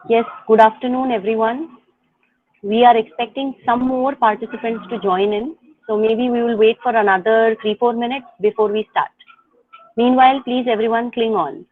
Yes, good afternoon, everyone. We are expecting some more participants to join in, so maybe we will wait for another 3-4 minutes before we start. Meanwhile, please everyone cling on.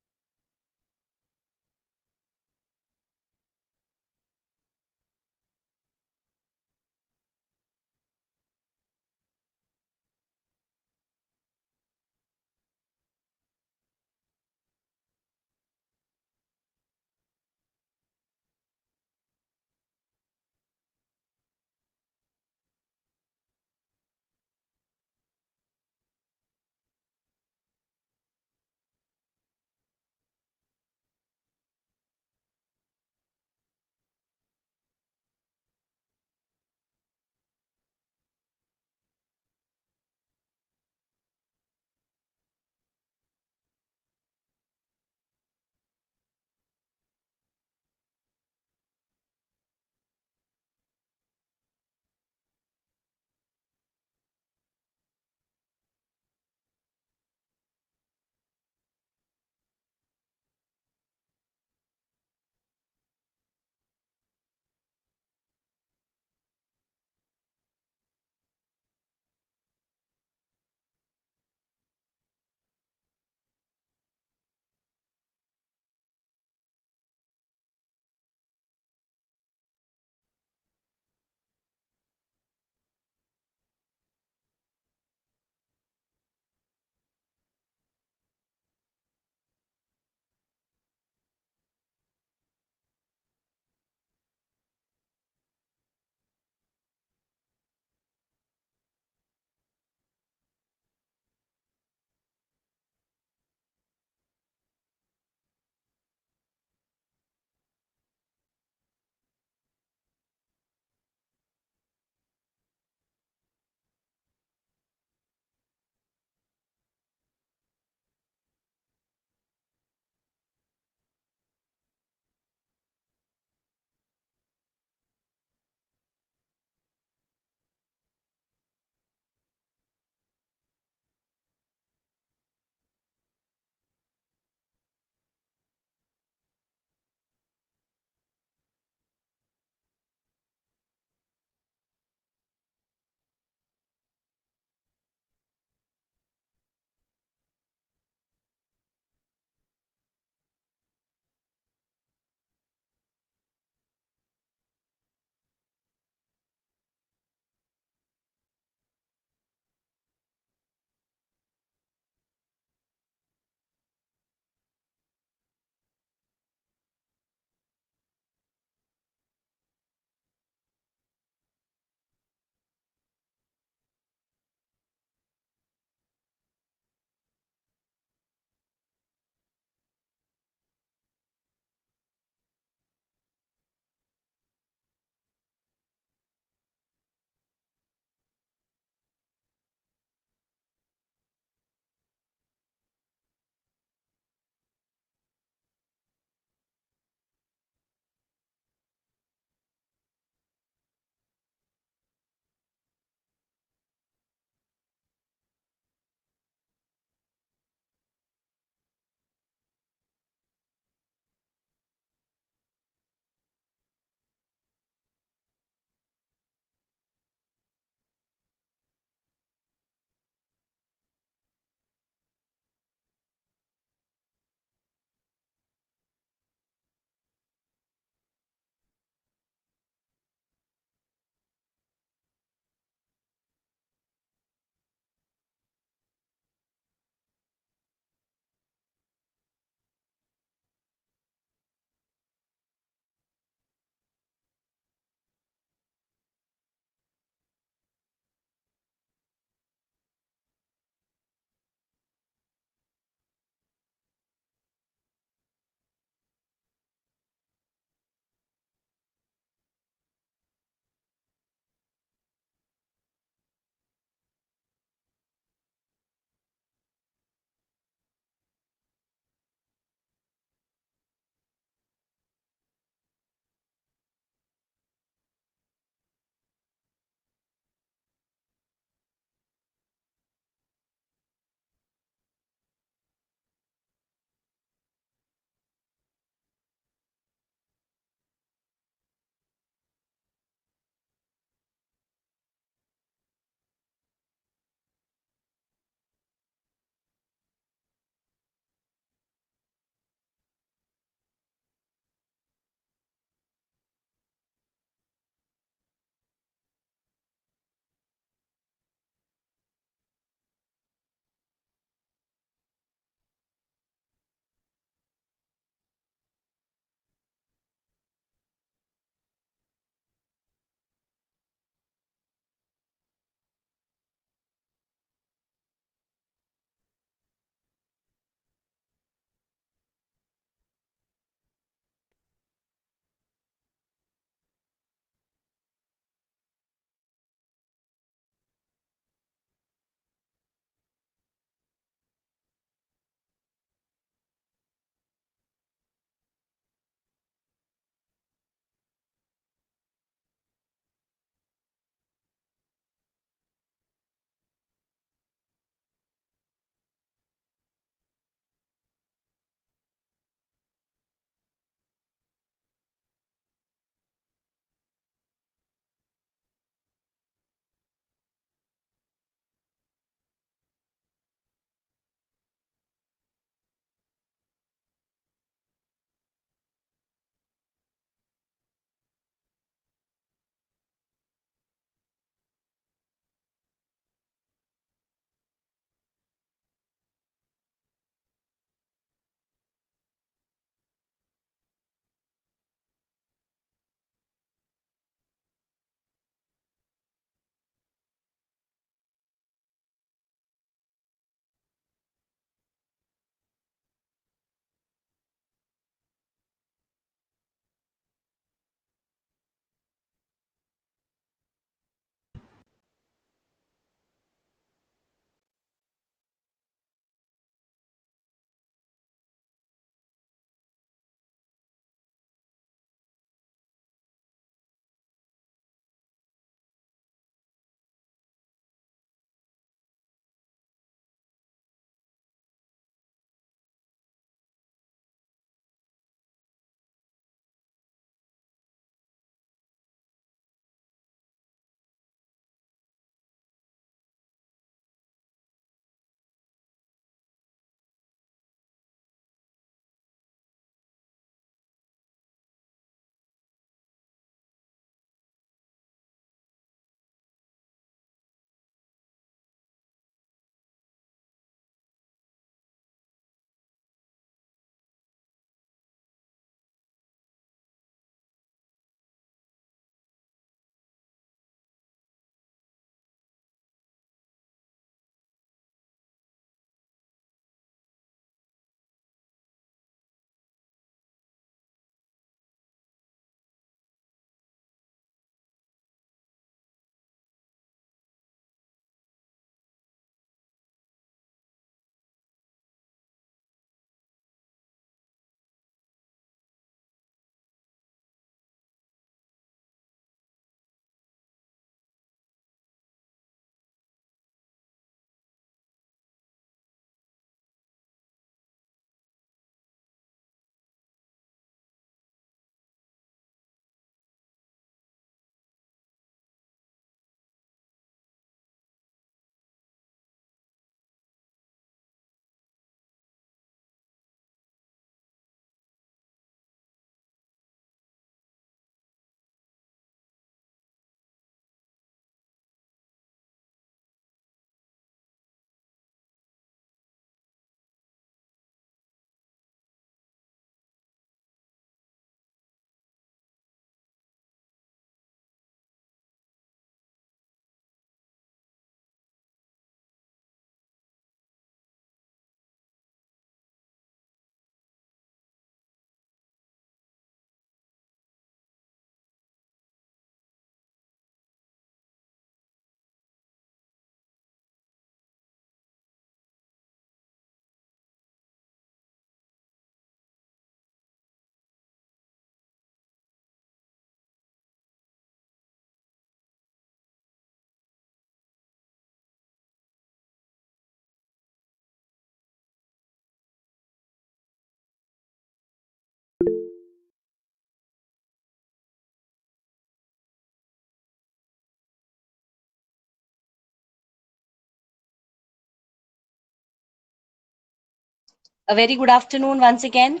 A very good afternoon once again.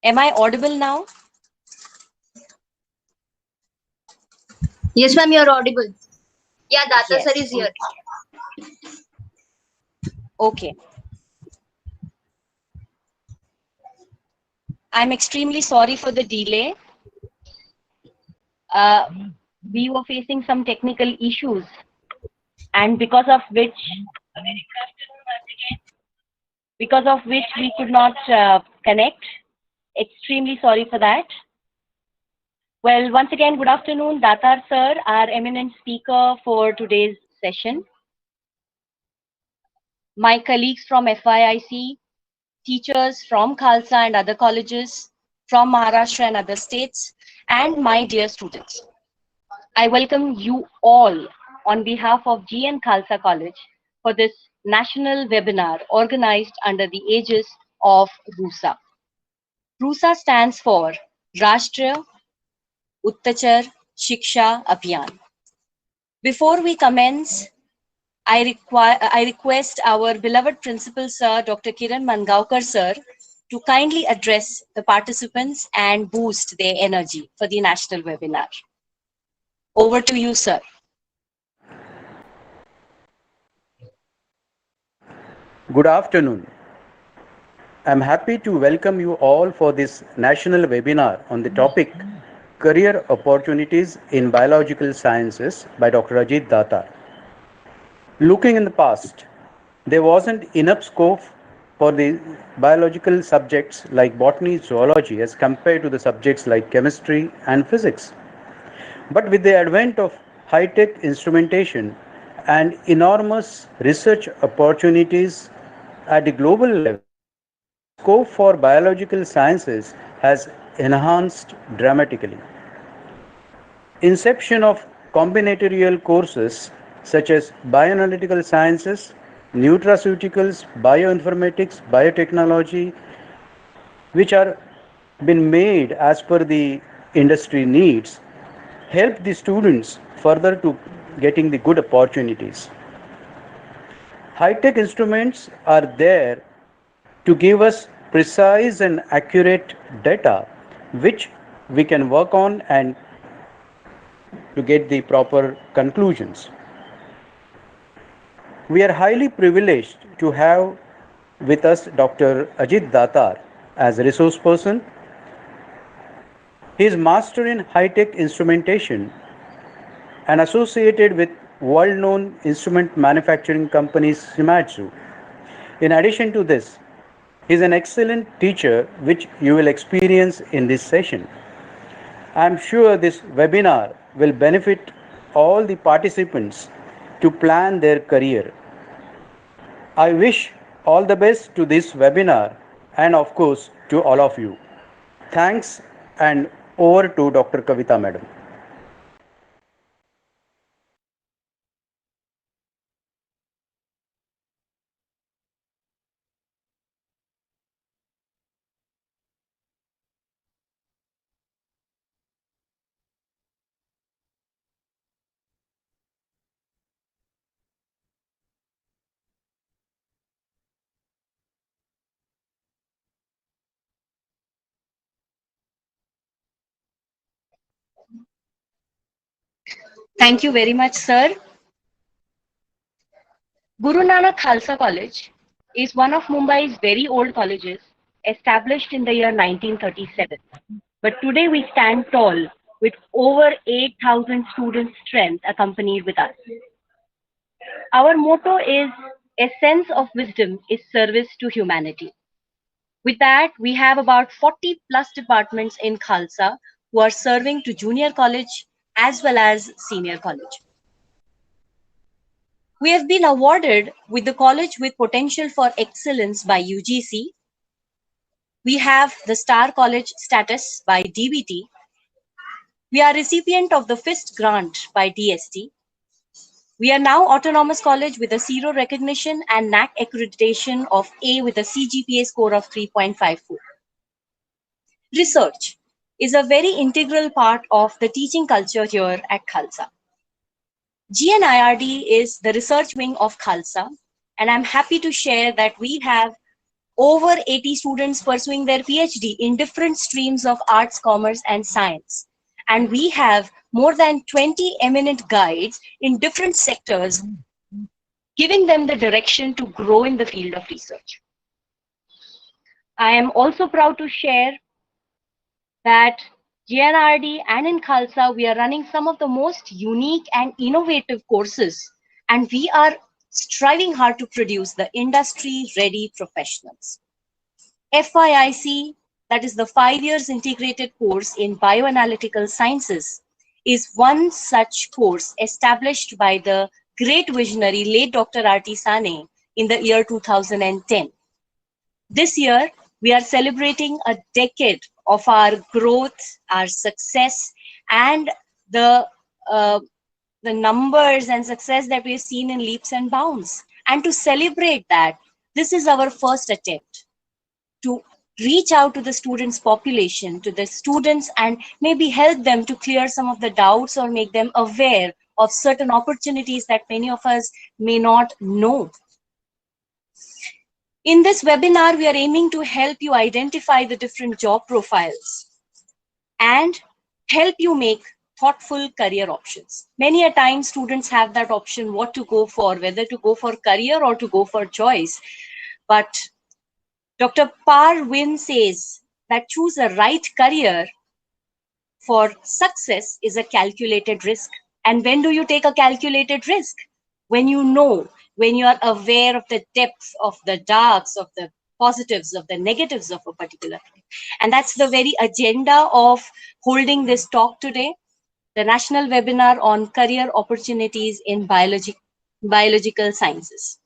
Am I audible now? Yes, ma'am, you're audible. Yeah, Data Yes. sir is here. Okay. I'm extremely sorry for the delay. We were facing some technical issues, and because of which we could not connect. Extremely sorry for that. Well, once again, good afternoon, Datar sir, our eminent speaker for today's session. My colleagues from FYIC, teachers from Khalsa and other colleges, from Maharashtra and other states, and my dear students. I welcome you all on behalf of GN Khalsa College for this national webinar organized under the aegis of RUSA. RUSA stands for Rashtriya Uttachar Shiksha Abhiyan. Before we commence, I request our beloved principal sir, Dr. Kiran Mangaonkar sir, to kindly address the participants and boost their energy for the national webinar. Over to you, sir. Good afternoon. I'm happy to welcome you all for this national webinar on the topic Career Opportunities in Biological Sciences by Dr. Ajit Datar. Looking in the past, there wasn't enough scope for the biological subjects like botany, zoology as compared to the subjects like chemistry and physics. But with the advent of high-tech instrumentation and enormous research opportunities at the global level, the scope for biological sciences has enhanced dramatically. Inception of combinatorial courses such as bioanalytical sciences, nutraceuticals, bioinformatics, biotechnology, which are been made as per the industry needs, help the students further to getting the good opportunities. High-tech instruments are there to give us precise and accurate data which we can work on and to get the proper conclusions. We are highly privileged to have with us Dr. Ajit Datar as a resource person. He is master in high-tech instrumentation and associated with world-known instrument manufacturing company Shimadzu. In addition to this, he is an excellent teacher which you will experience in this session. I am sure this webinar will benefit all the participants to plan their career. I wish all the best to this webinar and of course to all of you. Thanks, and over to Dr. Kavita madam. Thank you very much, sir. Guru Nanak Khalsa College is one of Mumbai's very old colleges, established in the year 1937. But today we stand tall with over 8,000 students' strength accompanied with us. Our motto is Essence of Wisdom is Service to Humanity. With that, we have about 40 plus departments in Khalsa who are serving to junior college as well as senior college. We have been awarded with the College with Potential for Excellence by UGC. We have the Star College status by DBT. We are recipient of the FIST grant by DST. We are now autonomous college with a zero recognition and NAC accreditation of A with a CGPA score of 3.54. Research is a very integral part of the teaching culture here at Khalsa. GNIRD is the research wing of Khalsa, and I'm happy to share that we have over 80 students pursuing their PhD in different streams of arts, commerce, and science. And we have more than 20 eminent guides in different sectors, giving them the direction to grow in the field of research. I am also proud to share that GNRD and in Khalsa, we are running some of the most unique and innovative courses, and we are striving hard to produce the industry-ready professionals. FYIC, that is the 5 years integrated course in bioanalytical sciences, is one such course established by the great visionary late Dr. R.T. Sane in the year 2010. This year, we are celebrating a decade of our growth, our success, and the numbers and success that we've seen in leaps and bounds. And to celebrate that, this is our first attempt to reach out to the students' population, to the students, and maybe help them to clear some of the doubts or make them aware of certain opportunities that many of us may not know. In this webinar, we are aiming to help you identify the different job profiles and help you make thoughtful career options. Many a time students have that option what to go for, whether to go for career or to go for choice. But Dr. Par Win says that choose a right career for success is a calculated risk. And when do you take a calculated risk? When you know, when you are aware of the depth of the darks, of the positives, of the negatives of a particular thing. And that's the very agenda of holding this talk today, the national webinar on career opportunities in biological sciences.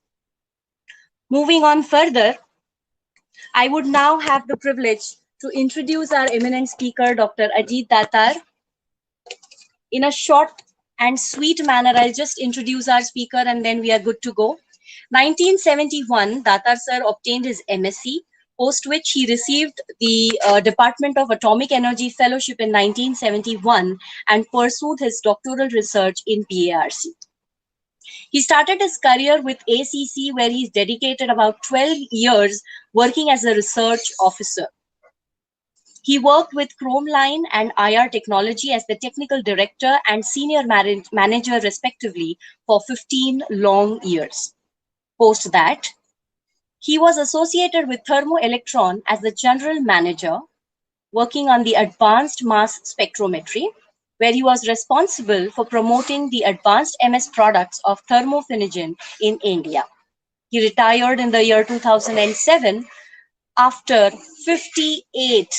Moving on further, I would now have the privilege to introduce our eminent speaker, Dr. Ajit Datar. In a short and sweet manner, I'll just introduce our speaker and then we are good to go. 1971, Datar sir obtained his MSc, post which he received the Department of Atomic Energy Fellowship in 1971 and pursued his doctoral research in PARC. He started his career with ACC, where he's dedicated about 12 years working as a research officer. He worked with Chromeline and IR Technology as the technical director and senior manager respectively for 15 long years. Post that, he was associated with Thermoelectron as the general manager, working on the advanced mass spectrometry, where he was responsible for promoting the advanced MS products of thermophenogen in India. He retired in the year 2007 after 58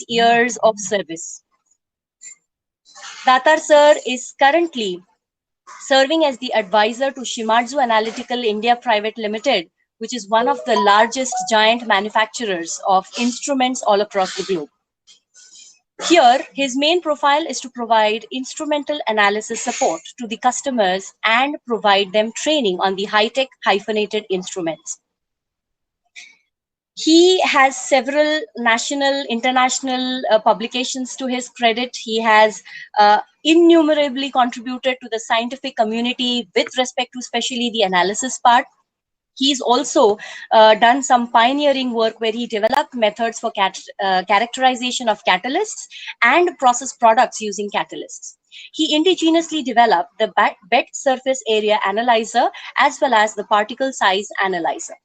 years of service. Datar sir is currently serving as the advisor to Shimadzu Analytical India Private Limited, which is one of the largest giant manufacturers of instruments all across the globe. Here, his main profile is to provide instrumental analysis support to the customers and provide them training on the high-tech hyphenated instruments. He has several national, international publications to his credit. He has innumerably contributed to the scientific community with respect to especially the analysis part. He's also done some pioneering work where he developed methods for characterization of catalysts and process products using catalysts. He indigenously developed the bed surface area analyzer as well as the particle size analyzer.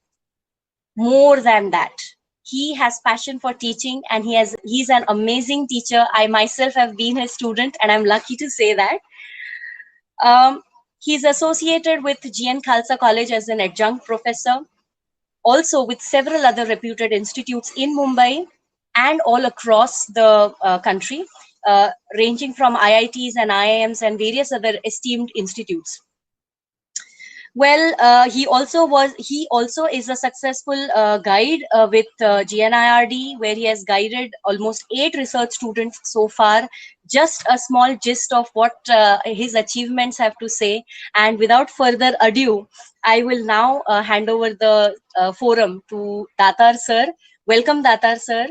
More than that, he has passion for teaching and he's an amazing teacher. I myself have been his student and I'm lucky to say that. He's associated with GN Khalsa College as an adjunct professor, also with several other reputed institutes in Mumbai and all across the country, ranging from IITs and IIMs and various other esteemed institutes. Well, he also is a successful guide with GNIRD, where he has guided almost 8 research students so far. Just a small gist of what his achievements have to say. And without further ado, I will now hand over the forum to Datar sir. Welcome, Datar sir.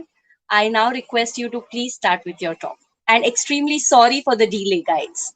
I now request you to please start with your talk. And extremely sorry for the delay, guys.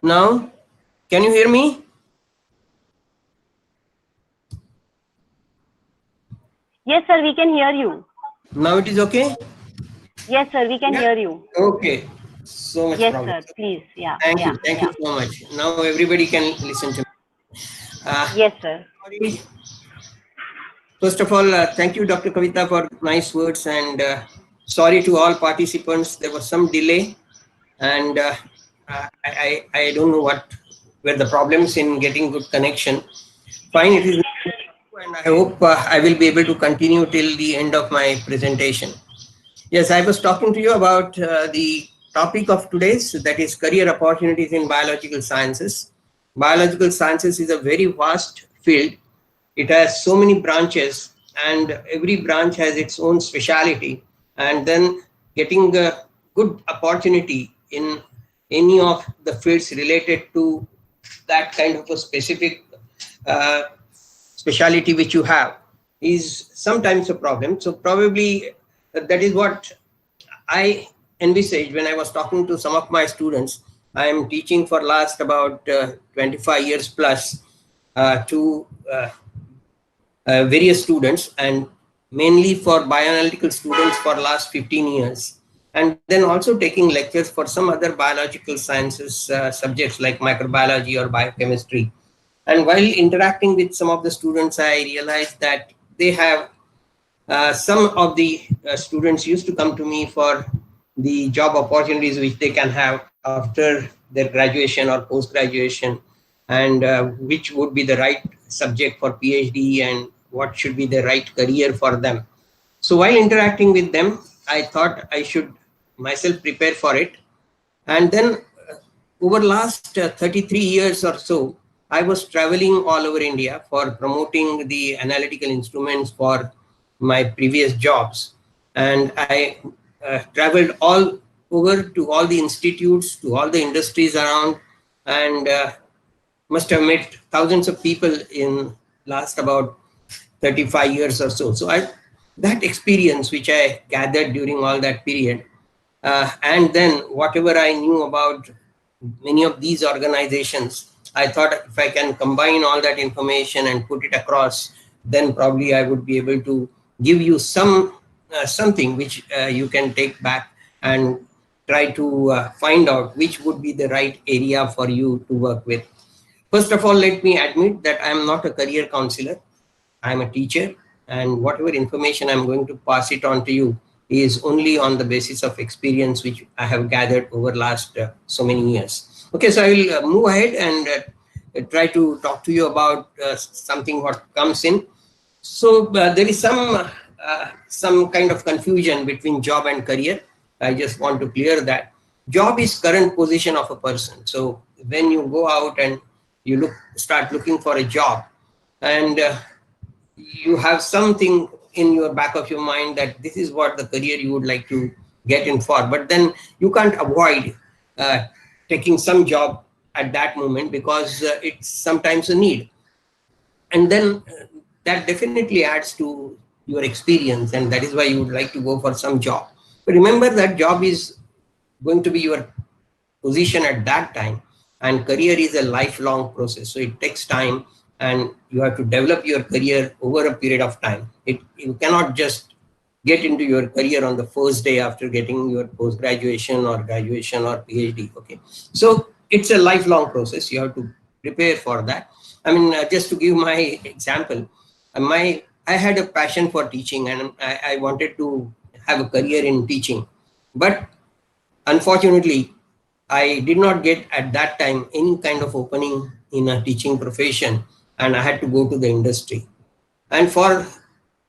Now, can you hear me? Yes, sir, we can hear you. Now it is okay? Yes, sir, we can hear you. Okay. So much Yes, problem. sir, please. Yeah, Thank yeah, you. Thank yeah. you so much. Now everybody can listen to me. Yes, sir. Sorry. First of all, thank you, Dr. Kavita, for nice words, and sorry to all participants. There was some delay, and I don't know what were the problems in getting good connection. Fine, it is, and I hope I will be able to continue till the end of my presentation. Yes, I was talking to you about the topic of today's, that is career opportunities in biological sciences. Biological sciences is a very vast field. It has so many branches, and every branch has its own speciality. And then getting a good opportunity in any of the fields related to that kind of a specific uh, speciality which you have is sometimes a problem. So probably that is what I envisaged when I was talking to some of my students. I am teaching for last about 25 years plus to various students, and mainly for bioanalytical students for last 15 years. And then also taking lectures for some other biological sciences subjects like microbiology or biochemistry. And while interacting with some of the students, I realized that they have some of the students used to come to me for the job opportunities which they can have after their graduation or post graduation, and which would be the right subject for PhD and what should be the right career for them. So while interacting with them, I thought I should myself prepare for it. And then over last 33 years or so, I was traveling all over India for promoting the analytical instruments for my previous jobs. And I traveled all over to all the institutes, to all the industries around, and must have met thousands of people in last about 35 years or so. So that experience which I gathered during all that period, and then whatever I knew about many of these organizations, I thought if I can combine all that information and put it across, then probably I would be able to give you something which you can take back and try to find out which would be the right area for you to work with. First of all, let me admit that I am not a career counselor. I am a teacher, and whatever information I'm going to pass it on to you is only on the basis of experience which I have gathered over last so many years. Okay, so I will move ahead and try to talk to you about something what comes in. So there is some kind of confusion between job and career. I just want to clear that. Job is current position of a person. So when you go out and you start looking for a job, and you have something in your back of your mind that this is what the career you would like to get in for, but then you can't avoid taking some job at that moment because it's sometimes a need. And then that definitely adds to your experience, and that is why you would like to go for some job. But remember that job is going to be your position at that time, and career is a lifelong process, so it takes time, and you have to develop your career over a period of time. You cannot just get into your career on the first day after getting your post graduation or graduation or PhD. Okay, so it's a lifelong process. You have to prepare for that. I mean, just to give my example, I had a passion for teaching, and I wanted to have a career in teaching, but unfortunately, I did not get at that time any kind of opening in a teaching profession, and I had to go to the industry. And for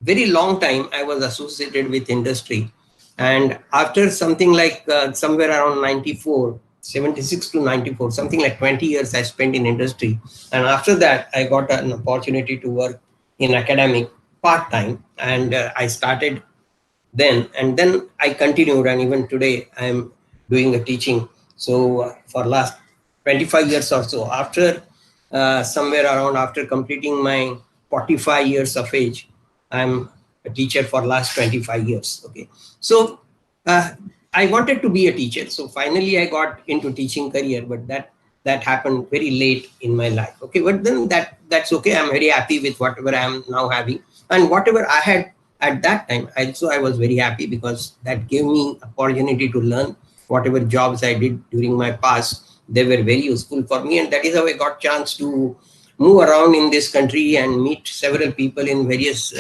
very long time, I was associated with industry. And after something like somewhere around 94, 76 to 94, something like 20 years I spent in industry. And after that, I got an opportunity to work in academic part-time, and I started then, and then I continued, and even today I am doing a teaching. So for last 25 years or so, after somewhere around after completing my 45 years of age, I'm a teacher for last 25 years. Okay, so I wanted to be a teacher, so finally I got into teaching career, but that that happened very late in my life. Okay, but then that's okay. I'm very happy with whatever I am now having, and whatever I had at that time. I was very happy because that gave me opportunity to learn. Whatever jobs I did during my past, they were very useful for me, and that is how I got chance to move around in this country and meet several people in various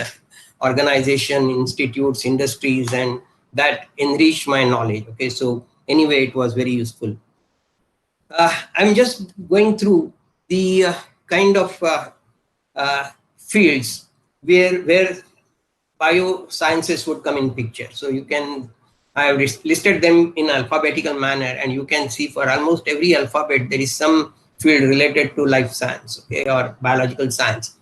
organization, institutes, industries, and that enriched my knowledge. Okay, so anyway, it was very useful. I'm just going through the kind of fields where biosciences would come in picture. So you can, I have listed them in alphabetical manner, and you can see for almost every alphabet there is some field related to life science, okay, or biological science.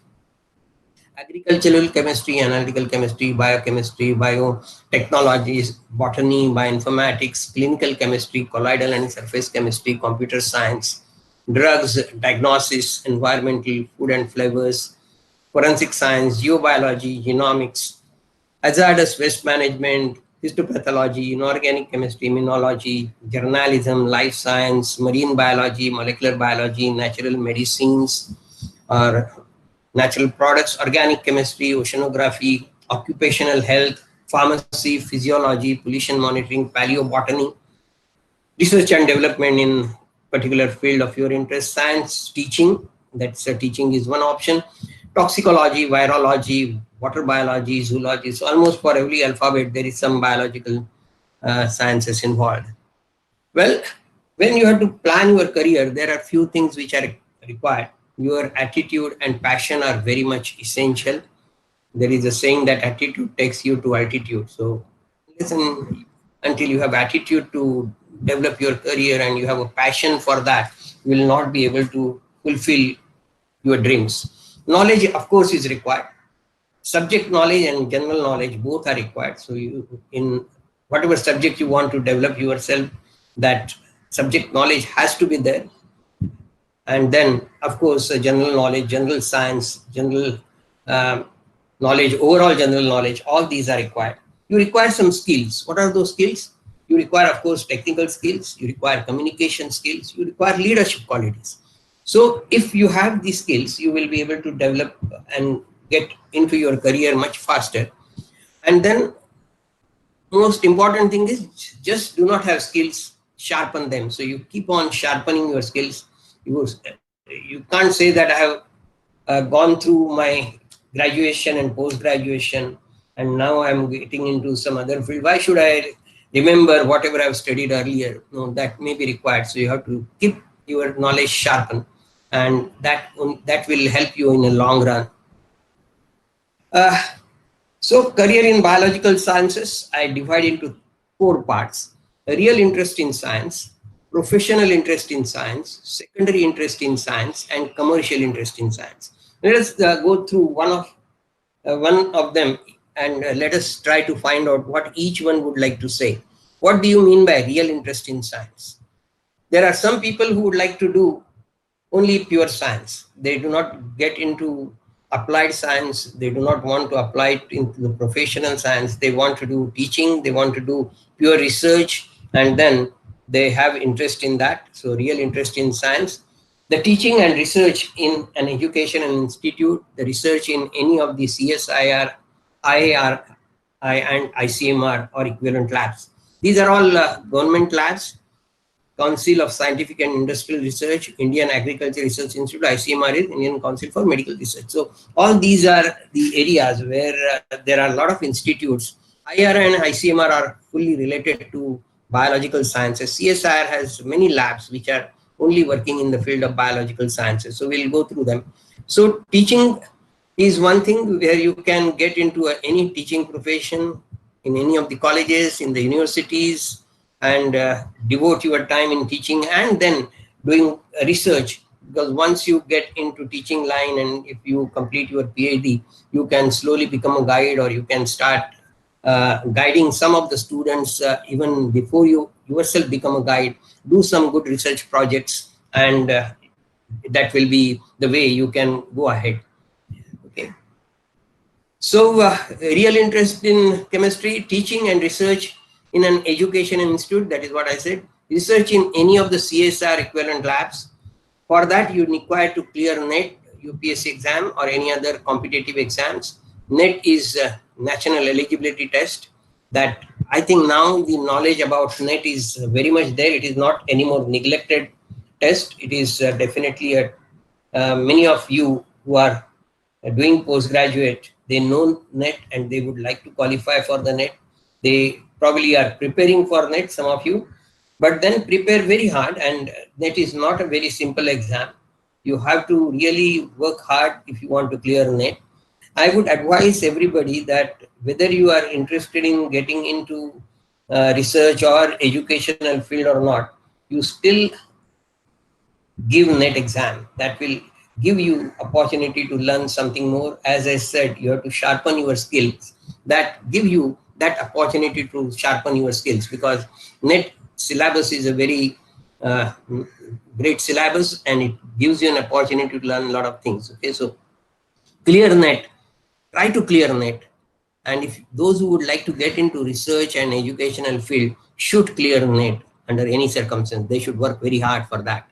Agricultural chemistry, analytical chemistry, biochemistry, biotechnologies, botany, bioinformatics, clinical chemistry, colloidal and surface chemistry, computer science, drugs, diagnosis, environmental, food and flavors, forensic science, geobiology, genomics, hazardous waste management, histopathology, inorganic chemistry, immunology, journalism, life science, marine biology, molecular biology, natural medicines, or natural products, organic chemistry, oceanography, occupational health, pharmacy, physiology, pollution monitoring, paleobotany, research and development in particular field of your interest, science, teaching, that's teaching is one option, toxicology, virology, water biology, zoology. So almost for every alphabet, there is some biological sciences involved. Well, when you have to plan your career, there are few things which are required. Your attitude and passion are very much essential. There is a saying that attitude takes you to altitude. So listen, until you have attitude to develop your career and you have a passion for that, you will not be able to fulfill your dreams. Knowledge, of course, is required. Subject knowledge and general knowledge both are required. So you, in whatever subject you want to develop yourself, that subject knowledge has to be there. And then, of course, general knowledge, general science, general knowledge, overall general knowledge, all these are required. You require some skills. What are those skills? You require, of course, technical skills. You require communication skills. You require leadership qualities. So if you have these skills, you will be able to develop and get into your career much faster. And then most important thing is just do not have skills, sharpen them. So you keep on sharpening your skills. You can't say that I have gone through my graduation and post-graduation and now I'm getting into some other field. Why should I remember whatever I've studied earlier? No, that may be required. So you have to keep your knowledge sharpened, and that will help you in the long run. So career in biological sciences, I divide into 4 parts. A real interest in science, professional interest in science, secondary interest in science, and commercial interest in science. Let us go through one of them, and let us try to find out what each one would like to say. What do you mean by real interest in science? There are some people who would like to do only pure science. They do not get into applied science. They do not want to apply it into the professional science. They want to do teaching. They want to do pure research, and then they have interest in that. So real interest in science. The teaching and research in an education and institute, the research in any of the CSIR, IAR, and ICMR or equivalent labs. These are all government labs. Council of Scientific and Industrial Research, Indian Agriculture Research Institute, ICMR is Indian Council for Medical Research. So all these are the areas where there are a lot of institutes. IR and ICMR are fully related to biological sciences. CSIR has many labs which are only working in the field of biological sciences. So we'll go through them. So teaching is one thing where you can get into any teaching profession in any of the colleges, in the universities, and devote your time in teaching and then doing research. Because once you get into teaching line and if you complete your PhD, you can slowly become a guide, or you can start guiding some of the students even before you yourself become a guide. Do some good research projects, and that will be the way you can go ahead. Okay. So real interest in chemistry, teaching and research in an education institute, that is what I said. Research in any of the CSR equivalent labs, For that, you require to clear NET, UPSC exam or any other competitive exams. NET is a national eligibility test that I think now the knowledge about NET is very much there. It is not anymore neglected test. It is definitely a many of you who are doing postgraduate, they know NET and they would like to qualify for the NET. They probably are preparing for NET, some of you, but then prepare very hard, and NET is not a very simple exam. You have to really work hard if you want to clear NET. I would advise everybody that whether you are interested in getting into research or educational field or not, you still give NET exam. That will give you opportunity to learn something more. As I said, you have to sharpen your skills. That give you that opportunity to sharpen your skills, because NET syllabus is a very great syllabus and it gives you an opportunity to learn a lot of things. Okay, so clear NET, try to clear NET. And if those who would like to get into research and educational field should clear NET under any circumstance. They should work very hard for that.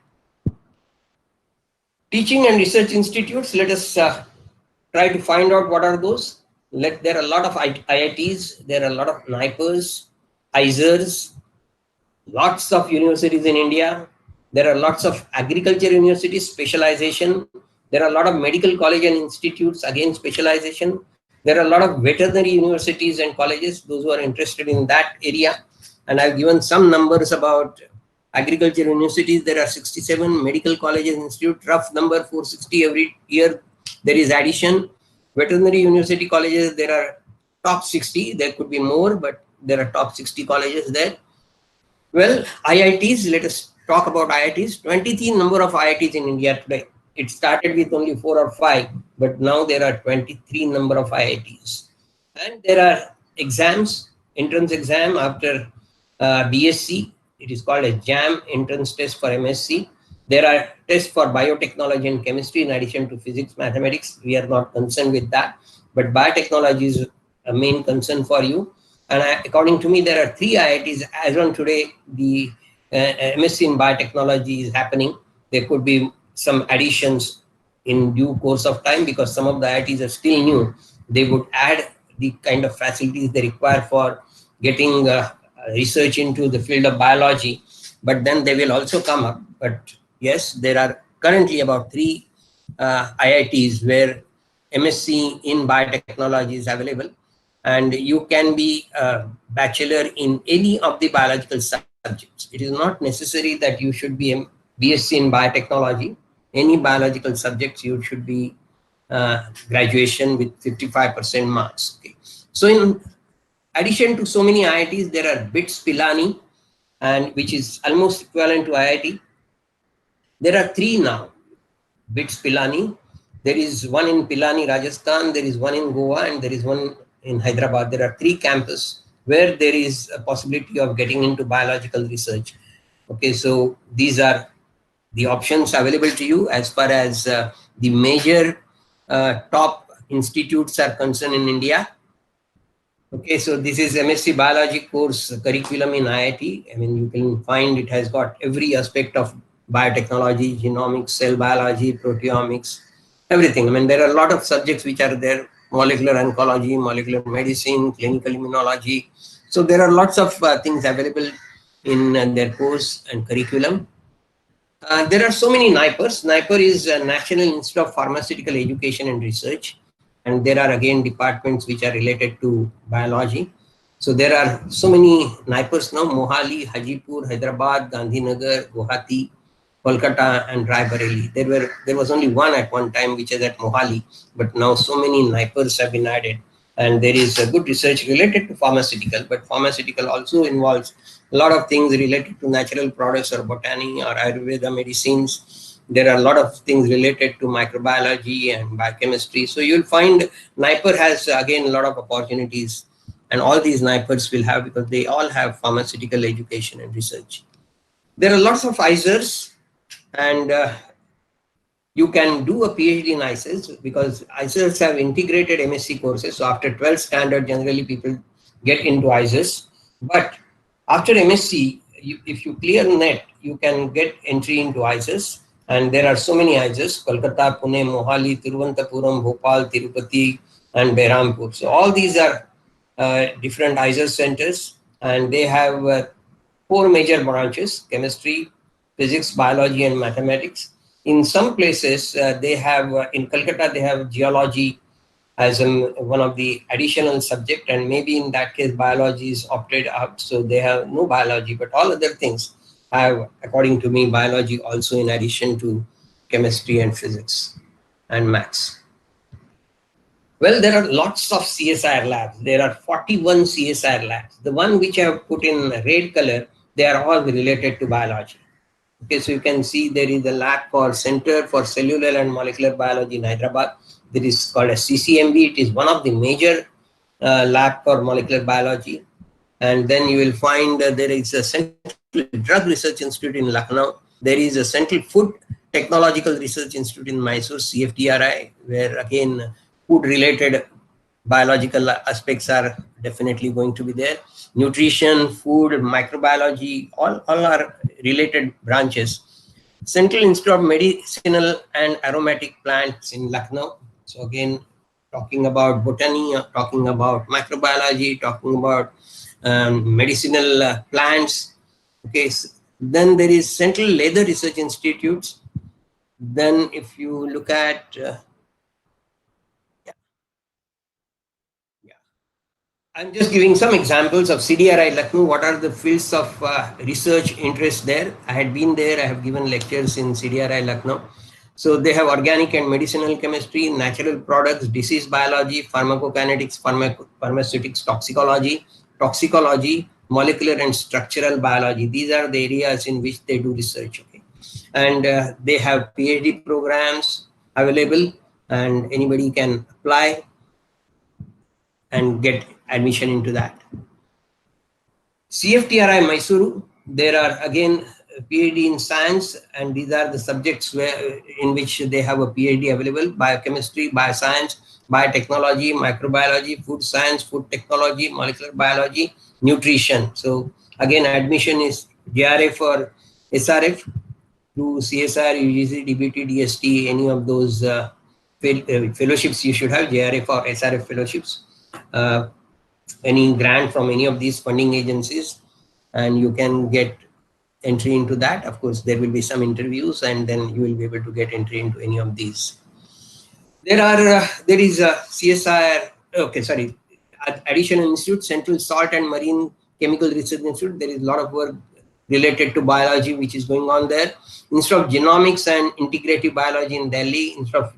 Teaching and research institutes, let us try to find out what are those. There are a lot of IITs, there are a lot of NIPERs, ISERs, lots of universities in India. There are lots of agriculture universities, specialization. There are a lot of medical college and institutes, again specialization. There are a lot of veterinary universities and colleges, those who are interested in that area. And I've given some numbers about agriculture universities. There are 67, medical colleges institute, rough number 460 every year. There is addition. Veterinary university colleges, there are top 60. There could be more, but there are top 60 colleges there. Well, IITs, let us talk about IITs. 23 number of IITs in India today. It started with only 4 or 5, but now there are 23 number of IITs. And there are exams, entrance exam after BSc. It is called a JAM, entrance test for MSc. There are tests for biotechnology and chemistry in addition to physics, mathematics. We are not concerned with that, but biotechnology is a main concern for you. And according to me, there are 3 IITs. As on today, the MSc in biotechnology is happening. There could be some additions in due course of time, because some of the IITs are still new. They would add the kind of facilities they require for getting research into the field of biology, but then they will also come up. But yes, there are currently about 3 IITs where MSc in biotechnology is available, and you can be a bachelor in any of the biological subjects. It is not necessary that you should be a BSc in biotechnology. Any biological subjects you should be graduation with 55% marks. Okay. So in addition to so many IITs, there are BITS Pilani, and which is almost equivalent to IIT. There are 3 now, BITS Pilani. There is one in Pilani, Rajasthan, there is one in Goa, and there is one in Hyderabad. There are 3 campuses where there is a possibility of getting into biological research. Okay, so these are the options available to you as far as the major top institutes are concerned in India. Okay, so this is MSc Biology course curriculum in IIT. I mean, you can find it has got every aspect of biotechnology, genomics, cell biology, proteomics, everything. I mean, there are a lot of subjects which are there: molecular oncology, molecular medicine, clinical immunology. So there are lots of things available in their course and curriculum. There are so many NIPERs. NIPER is National Institute of Pharmaceutical Education and Research. And there are again departments which are related to biology. So there are so many NIPERs now: Mohali, Hajipur, Hyderabad, Gandhinagar, Guwahati, Kolkata, and Raebareli. There was only one at one time, which is at Mohali, but now so many NIPERs have been added. And there is a good research related to pharmaceutical, but pharmaceutical also involves a lot of things related to natural products or botany or Ayurveda medicines. There are a lot of things related to microbiology and biochemistry. So you'll find NIPER has again a lot of opportunities, and all these NIPERs will have, because they all have pharmaceutical education and research. There are lots of ISERs, and you can do a PhD in ISERs, because ISERs have integrated MSc courses. So after 12th standard, generally people get into ISERs. But after MSc, if you clear NET, you can get entry into ISERs. And there are so many IISers: Kolkata, Pune, Mohali, Tiruvananthapuram, Bhopal, Tirupati, and Behrampur. So all these are different IISer centers, and they have 4 major branches: chemistry, physics, biology, and mathematics. In some places, they have, in Calcutta, they have geology as one of the additional subject, and maybe in that case, biology is opted out, so they have no biology, but all other things have, according to me, biology also in addition to chemistry and physics and maths. Well, there are lots of CSIR labs. There are 41 CSIR labs. The one which I have put in red color, they are all related to biology. Okay, so you can see there is a lab for Center for Cellular and Molecular Biology in Hyderabad. That is called a CCMB. It is one of the major lab for molecular biology. And then you will find there is a Central Drug Research Institute in Lucknow. There is a Central Food Technological Research Institute in Mysore, CFTRI, where again food related biological aspects are definitely going to be there. Nutrition, food, microbiology, all are related branches. Central Institute of Medicinal and Aromatic Plants in Lucknow. So again, talking about botany, talking about microbiology, talking about medicinal plants. Okay, so then there is Central Leather Research Institutes. Then if you look at I'm just giving some examples of CDRI Lucknow. What are the fields of research interest there? I had been there. I have given lectures in CDRI Lucknow. So they have organic and medicinal chemistry, natural products, disease biology, pharmacokinetics, pharmaceutics, toxicology, molecular and structural biology. These are the areas in which they do research. Okay, and they have PhD programs available, and anybody can apply and get admission into that. CFTRI Mysuru, there are again PhD in science, and these are the subjects in which they have a PhD available: biochemistry, bioscience, biotechnology, microbiology, food science, food technology, molecular biology, nutrition. So again, admission is JRF or SRF through CSR, UGC, DBT, DST, any of those fellowships you should have, JRF or SRF fellowships. Any grant from any of these funding agencies, and you can get entry into that. Of course, there will be some interviews, and then you will be able to get entry into any of these. There is a CSIR, additional institute, Central Salt and Marine Chemical Research Institute. There is a lot of work related to biology which is going on there. Instead of genomics and integrative biology in Delhi, instead of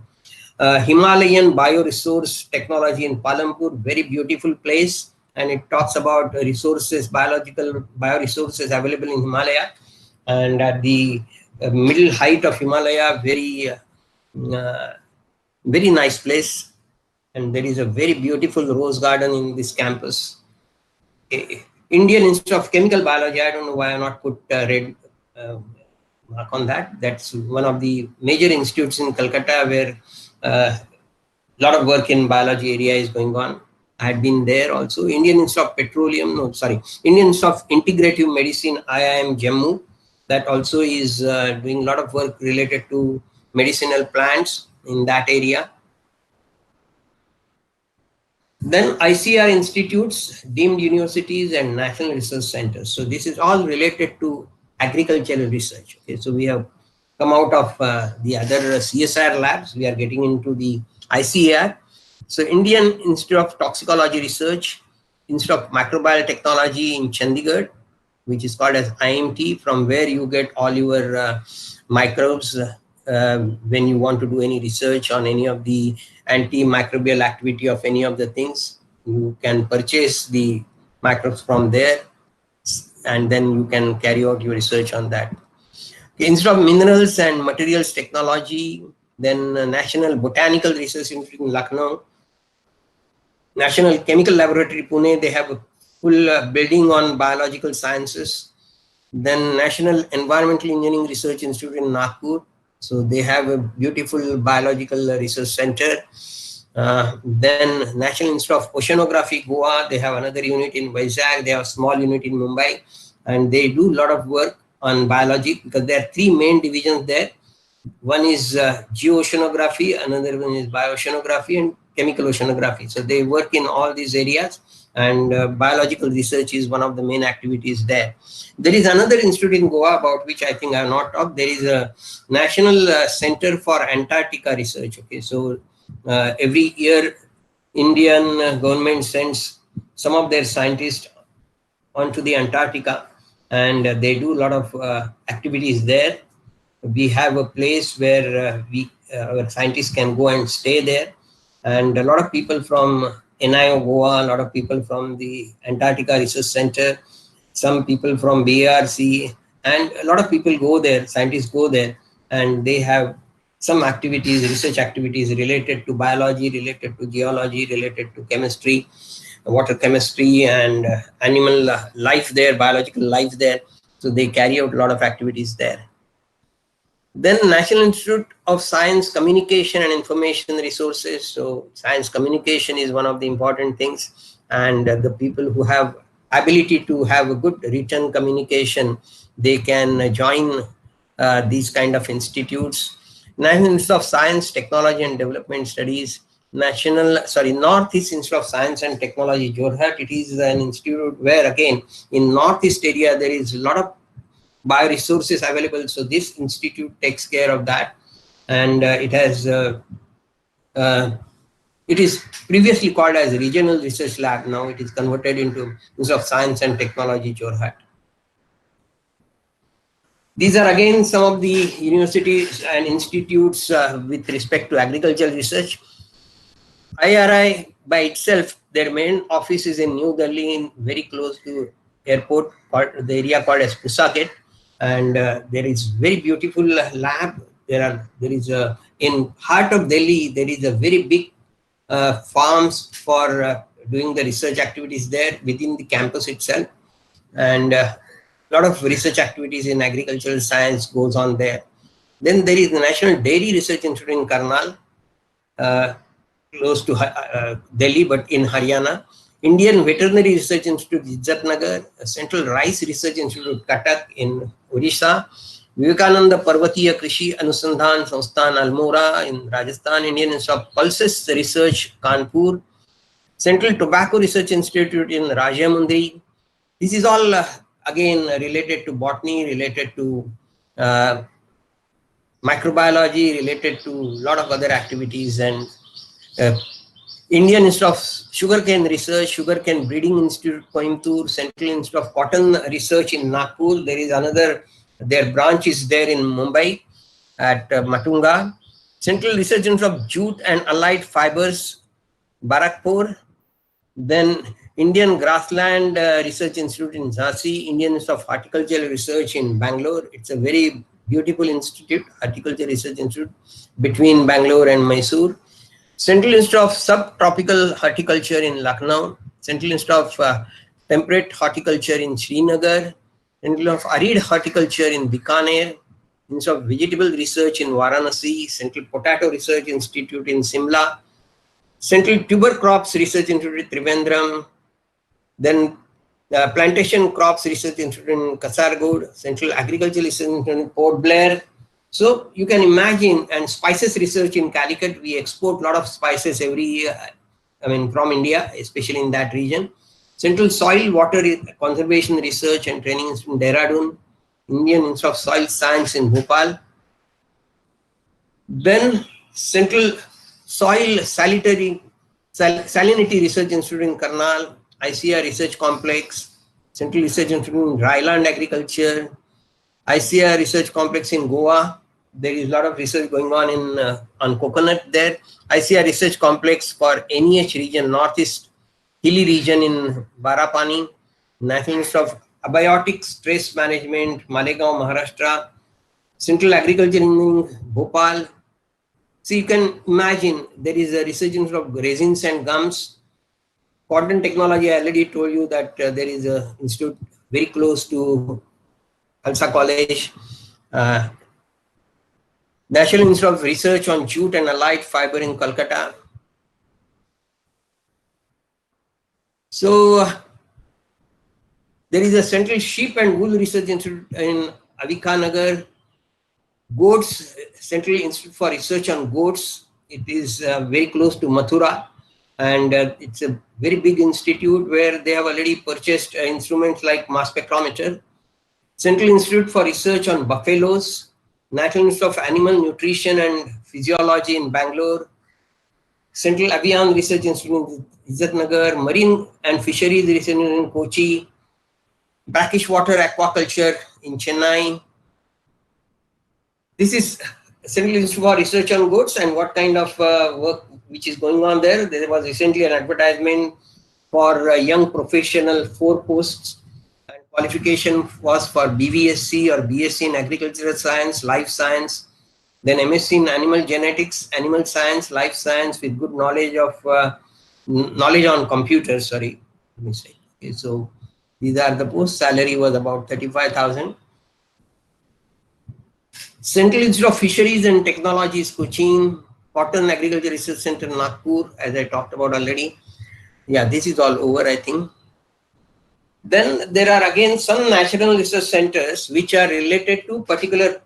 Himalayan Bioresource Technology in Palampur, very beautiful place, and it talks about resources, biological bioresources available in Himalaya, and at the middle height of Himalaya, very nice place, and there is a very beautiful rose garden in this campus. Indian Institute of Chemical Biology, I don't know why I not put red mark on that. That's one of the major institutes in Calcutta where a lot of work in biology area is going on. I had been there also. Indian Institute of Indian Institute of Integrative Medicine, IIM Jammu, that also is doing a lot of work related to medicinal plants in that area. Then ICR institutes, deemed universities, and national research centers. So this is all related to agricultural research. Okay, so we have come out of the other CSIR labs. We are getting into the ICAR. So Indian Institute of Toxicology Research, Institute of Microbial Technology in Chandigarh, which is called as IMT, from where you get all your microbes when you want to do any research on any of the antimicrobial activity of any of the things. You can purchase the microbes from there, and then you can carry out your research on that. Instead of Minerals and Materials Technology, then National Botanical Research Institute in Lucknow, National Chemical Laboratory Pune, they have a full building on biological sciences. Then National Environmental Engineering Research Institute in Nagpur, so they have a beautiful biological research center. Then National Institute of Oceanography Goa, they have another unit in Vizag, they have a small unit in Mumbai, and they do a lot of work on biology because there are three main divisions there. One is geoceanography, another one is bioceanography and chemical oceanography. So they work in all these areas, and biological research is one of the main activities there. There is another institute in Goa about which I think I have not talked. There is a National Center for Antarctica Research. Okay, so every year Indian government sends some of their scientists onto the Antarctica, and they do a lot of activities there. We have a place where our scientists can go and stay there, and a lot of people from NIO Goa, a lot of people from the Antarctica Research Center, some people from BARC, and a lot of people go there, scientists go there, and they have some activities, research activities related to biology, related to geology, related to chemistry, water chemistry, and animal life there, biological life there. So they carry out a lot of activities there. Then National Institute of Science Communication and Information Resources. So science communication is one of the important things, and the people who have ability to have a good written communication, they can join these kind of institutes. National Institute of Science, Technology and Development Studies, Northeast Institute of Science and Technology, Jorhat. It is an institute where, again, in Northeast area, there is a lot of bioresources available. So this institute takes care of that, and it is previously called as Regional Research Lab. Now it is converted into Institute of Science and Technology, Jorhat. These are again some of the universities and institutes with respect to agricultural research. IRI by itself, their main office is in New Delhi, very close to airport, the area called as Pusakhet, and there is very beautiful lab. There is a, in heart of Delhi, there is a very big farms for doing the research activities there within the campus itself, and a lot of research activities in agricultural science goes on there. Then there is the National Dairy Research Institute in Karnal, close to Delhi, but in Haryana. Indian Veterinary Research Institute, Izzatnagar, Central Rice Research Institute, Cuttack in Odisha, Vivekananda Parvatiya Krishi Anusandhan Sansthan, Almora in Rajasthan, Indian Institute of Pulses Research, Kanpur, Central Tobacco Research Institute in Rajamundry. This is all again related to botany, related to microbiology, related to a lot of other activities, and Indian Institute of Sugarcane Research, Sugarcane Breeding Institute, Coimbatore, Central Institute of Cotton Research in Nagpur. There is another, their branch is there in Mumbai at Matunga. Central Research Institute of Jute and Allied Fibers, Barakpur. Then Indian Grassland Research Institute in Jhansi, Indian Institute of Horticultural Research in Bangalore. It's a very beautiful institute, Horticultural Research Institute, between Bangalore and Mysore. Central Institute of Subtropical Horticulture in Lucknow, Central Institute of Temperate Horticulture in Srinagar, Central of Arid Horticulture in Bikaner, Institute of Vegetable Research in Varanasi, Central Potato Research Institute in Simla, Central Tuber Crops Research Institute in Trivandrum, then Plantation Crops Research Institute in Kasaragod, Central Agricultural Research Institute in Port Blair. So you can imagine, and spices research in Calicut, we export a lot of spices every year, from India, especially in that region. Central Soil Water Conservation Research and Training Institute in Dehradun, Indian Institute of Soil Science in Bhopal. Then Central Soil Salinity Research Institute in Karnal, ICR Research Complex, Central Research Institute in Dryland Agriculture, ICR Research Complex in Goa. There is a lot of research going on in on coconut there. ICR Research Complex for NEH region, Northeast Hilly region in Barapani, National Institute of Abiotic Stress Management, Malegaon, Maharashtra, Central Agriculture in Bhopal. So you can imagine there is a research institute of resins and gums. Cotton technology, I already told you that there is an institute very close to Khalsa College. National Institute of Research on Jute and Allied Fiber in Kolkata. So there is a Central Sheep and Wool Research Institute in Avikanagar. Goats, Central Institute for Research on Goats. It is very close to Mathura, and it's a very big institute where they have already purchased instruments like mass spectrometer. Central Institute for Research on Buffaloes, National Institute of Animal Nutrition and Physiology in Bangalore, Central Avian Research Institute in Izzatnagar, Marine and Fisheries Research in Kochi, brackish water aquaculture in Chennai. This is Central Institute for Research on Goats and what kind of work which is going on there. There was recently an advertisement for young professional 4 posts, and qualification was for BVSC or BSc in Agricultural Science, Life Science, then MSc in Animal Genetics, Animal Science, Life Science with good knowledge of knowledge on computers. Sorry, mistake. Okay, so these are the posts. Salary was about 35,000. Central Institute of Fisheries and Technologies, Cochin, Cotton Agriculture Research Center, Nagpur, as I talked about already. Yeah, this is all over, I think. Then there are again some national research centers which are related to particular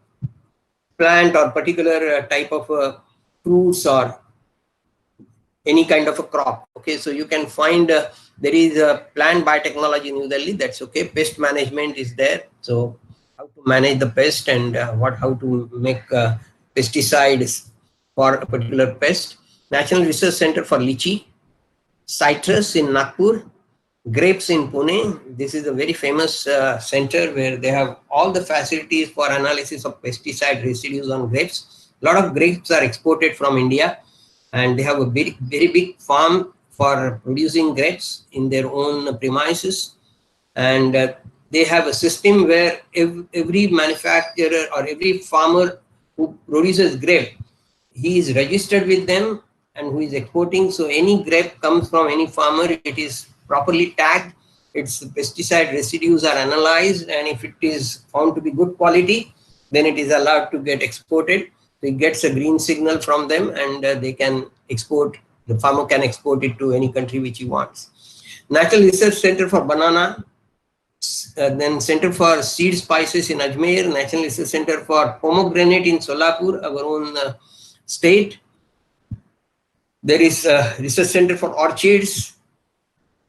plant or particular type of fruits or any kind of a crop. Okay, so you can find there is a plant biotechnology in New Delhi. That's okay. Pest management is there. So how to manage the pest and how to make pesticides for a particular pest. National Research Center for Lychee, citrus in Nagpur, grapes in Pune. This is a very famous center where they have all the facilities for analysis of pesticide residues on grapes. A lot of grapes are exported from India, and they have a very, very big farm for producing grapes in their own premises. And they have a system where every manufacturer or every farmer who produces grape, he is registered with them and who is exporting. So any grape comes from any farmer, it is properly tagged, its pesticide residues are analyzed, and if it is found to be good quality, then it is allowed to get exported. So it gets a green signal from them, and they can export, the farmer can export it to any country which he wants. National Research Center for Banana, then Center for Seed Spices in Ajmer, National Research Center for Pomegranate in Solapur, our own state. There is a Research Center for Orchids.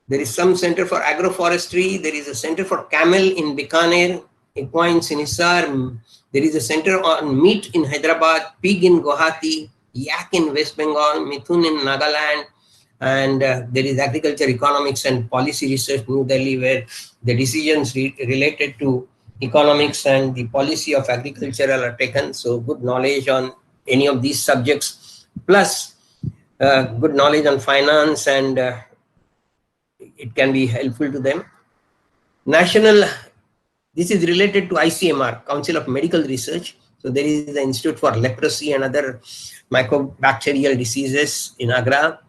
There is some Center for Agroforestry. There is a Center for Camel in Bikaner, equines in Hisar. There is a Center on Meat in Hyderabad, Pig in Guwahati, Yak in West Bengal, Mithun in Nagaland. And there is Agriculture Economics and Policy Research New Delhi, where the decisions related to economics and the policy of agriculture are taken. So good knowledge on any of these subjects, plus good knowledge on finance, and it can be helpful to them. National, this is related to ICMR, Council of Medical Research. So there is the Institute for Leprosy and other microbacterial diseases in Agra.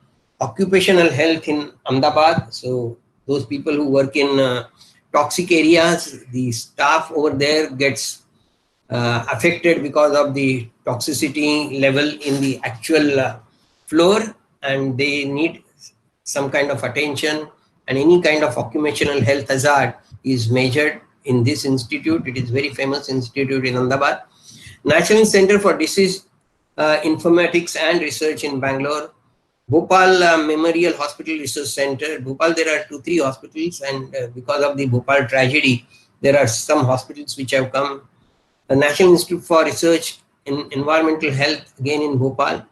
Occupational health in Ahmedabad. So those people who work in toxic areas, the staff over there gets affected because of the toxicity level in the actual floor, and they need some kind of attention, and any kind of occupational health hazard is measured in this institute. It is very famous institute in Ahmedabad. National Center for Disease Informatics and Research in Bangalore. Bhopal Memorial Hospital Research Center. Bhopal, there are 2-3 hospitals, and because of the Bhopal tragedy, there are some hospitals which have come. The National Institute for Research in Environmental Health, again in Bhopal.